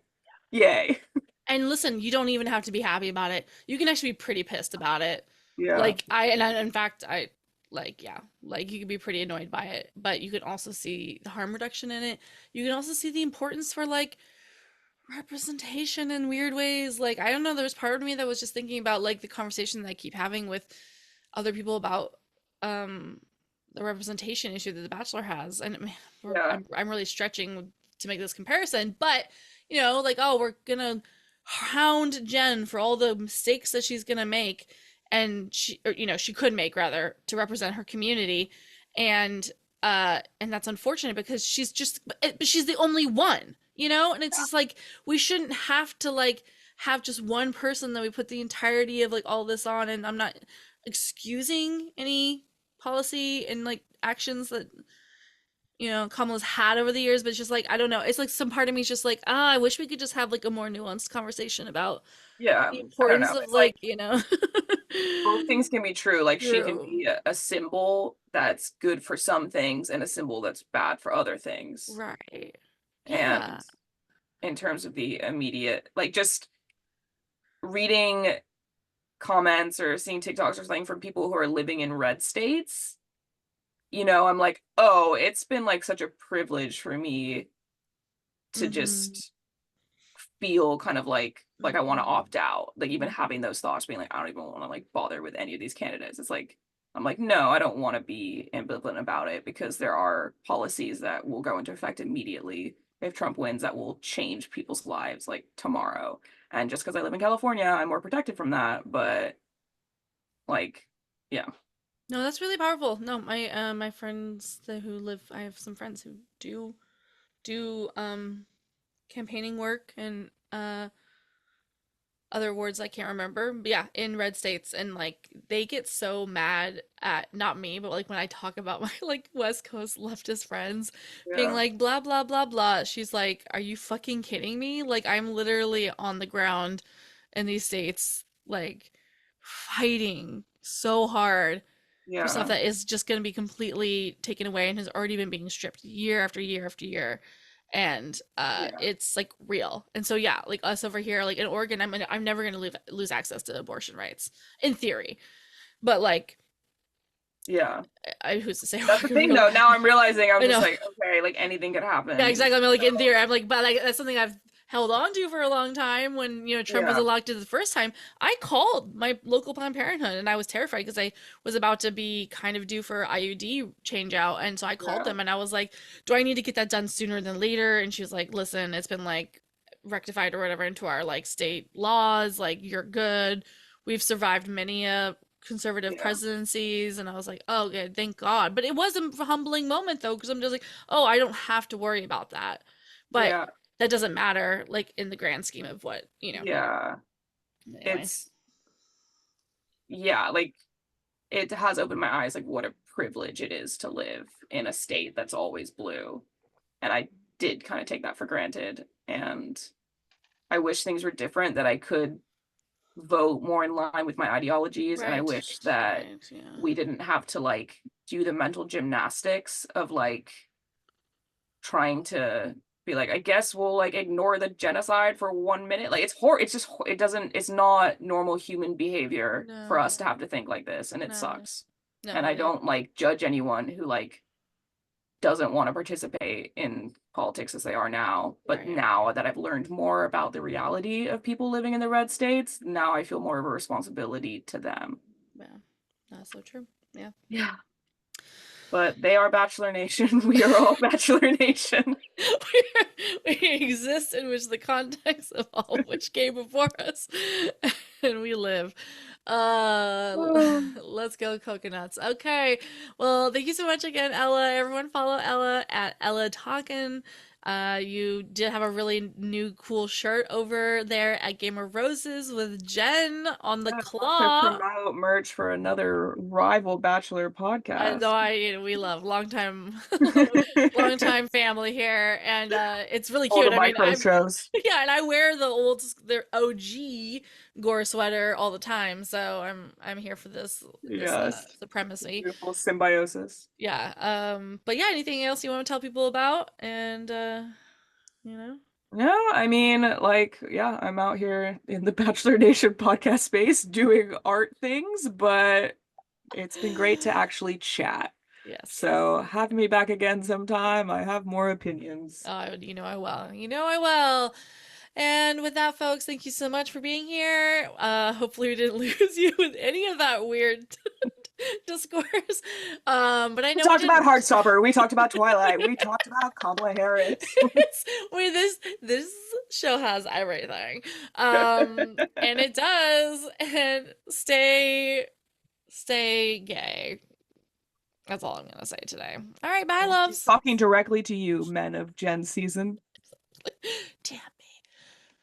Yay. And listen, you don't even have to be happy about it. You can actually be pretty pissed about it. Yeah. Like in fact, I like yeah, like you could be pretty annoyed by it, but you can also see the harm reduction in it. You can also see the importance for like representation in weird ways. Like I don't know, there was part of me that was just thinking about like the conversation that I keep having with other people about um the representation issue that The Bachelor has. And Yeah. I'm really stretching to make this comparison, but like oh, we're gonna hound Jenn for all the mistakes that she's gonna make, and she could make rather to represent her community, and that's unfortunate because she's the only one, and it's just like we shouldn't have to like have just one person that we put the entirety of like all this on. And I'm not excusing any policy and like actions that Kamala's had over the years, but it's just like I don't know. It's like some part of me is just like, I wish we could just have like a more nuanced conversation about Yeah. the I don't importance know. of It's like like. both things can be true. Like she can True. be a symbol that's good for some things and a symbol that's bad for other things. Right. And Yeah. in terms of the immediate, like just reading comments or seeing TikToks or something from people who are living in red states, I'm like, oh, it's been like such a privilege for me to Mm-hmm. just feel kind of like I want to Mm-hmm. opt out. Like even having those thoughts, being like, I don't even want to like bother with any of these candidates. It's like I'm like, no, I don't want to be ambivalent about it because there are policies that will go into effect immediately if Trump wins that will change people's lives like tomorrow. And just because I live in California, I'm more protected from that. But like, yeah, No, that's really powerful. No, my friends who live, I have some friends who do campaigning work and other words I can't remember. But yeah, in red states, and like they get so mad at not me, but like when I talk about my like West Coast leftist friends being yeah, like blah blah blah blah. She's like, "Are you fucking kidding me? Like I'm literally on the ground in these states like fighting so hard for stuff yeah, that is just going to be completely taken away and has already been being stripped year after year after year. And yeah, it's like real. And so yeah, like us over here like in Oregon, I'm never going to lose access to abortion rights in theory. But like yeah. who's to say That's the we're thing gonna though. Now I'm realizing I'm I just know. like, okay, like anything could Yeah, happen. exactly. I mean, like in So, theory, I'm like, but like that's something I've held on to for a long time. When Trump was yeah, elected the first time, I called my local Planned Parenthood, and I was terrified because I was about to be kind of due for IUD change out, and so I called yeah, them and I was like, "Do I need to get that done sooner than later?" And she was like, "Listen, it's been like rectified or whatever into our like state laws. Like, you're good. We've survived many conservative Yeah. presidencies, and I was like, oh, good, thank God. But it was a humbling moment though, because I'm just like, oh, I don't have to worry about that. But Yeah. that doesn't matter, like, in the grand scheme of what, Yeah. Anyway. It's yeah, like it has opened my eyes like what a privilege it is to live in a state that's always blue. And I did kind of take that for granted. And I wish things were different, that I could vote more in line with my ideologies. And I Right. wish that Right. Yeah. we didn't have to like do the mental gymnastics of like trying to be like, I guess we'll like ignore the genocide for 1 minute. Like it's just it doesn't, it's not normal human behavior for us No. to have to think like this, and it No. sucks. And No. I Yeah. don't like judge anyone who like doesn't want to participate in politics as they are now. But Right. now that I've learned more about the reality of people living in the red states, now I feel more of a responsibility to them. Yeah. That's so true. Yeah. Yeah. But they are Bachelor Nation. We are all Bachelor Nation. We exist in which the context of all of which came before us, and we live. Let's go coconuts. Okay. Well, thank you so much again, Ella. Everyone follow Ella at Ella Talkin. You did have a really new cool shirt over there at Game of Roses with Jenn on the Yeah, to claw. promote merch for another rival Bachelor I know, podcast. we love long time family here, and it's really All the cute. I mean, micro shows. yeah, and I wear their OG Gore sweater all the time, so I'm here for this Yes. supremacy. Beautiful symbiosis. Yeah. But yeah, anything else you want to tell people about? And you know, Yeah, I mean, like, yeah, I'm out here in the Bachelor Nation podcast space doing art things, but it's been great to actually chat. yes. So have me back again sometime. I have more opinions. You know I will. You know I will. And with that, folks, thank you so much for being here. Hopefully we didn't lose you with any of that weird discourse. But I We know we talked about didn't. Heartstopper. We talked about Twilight. We talked about Kamala Harris. Wait, this show has everything. And it does. And stay gay. That's all I'm gonna say today. All right, bye, She's loves. talking directly to you, men of Gen season. Damn.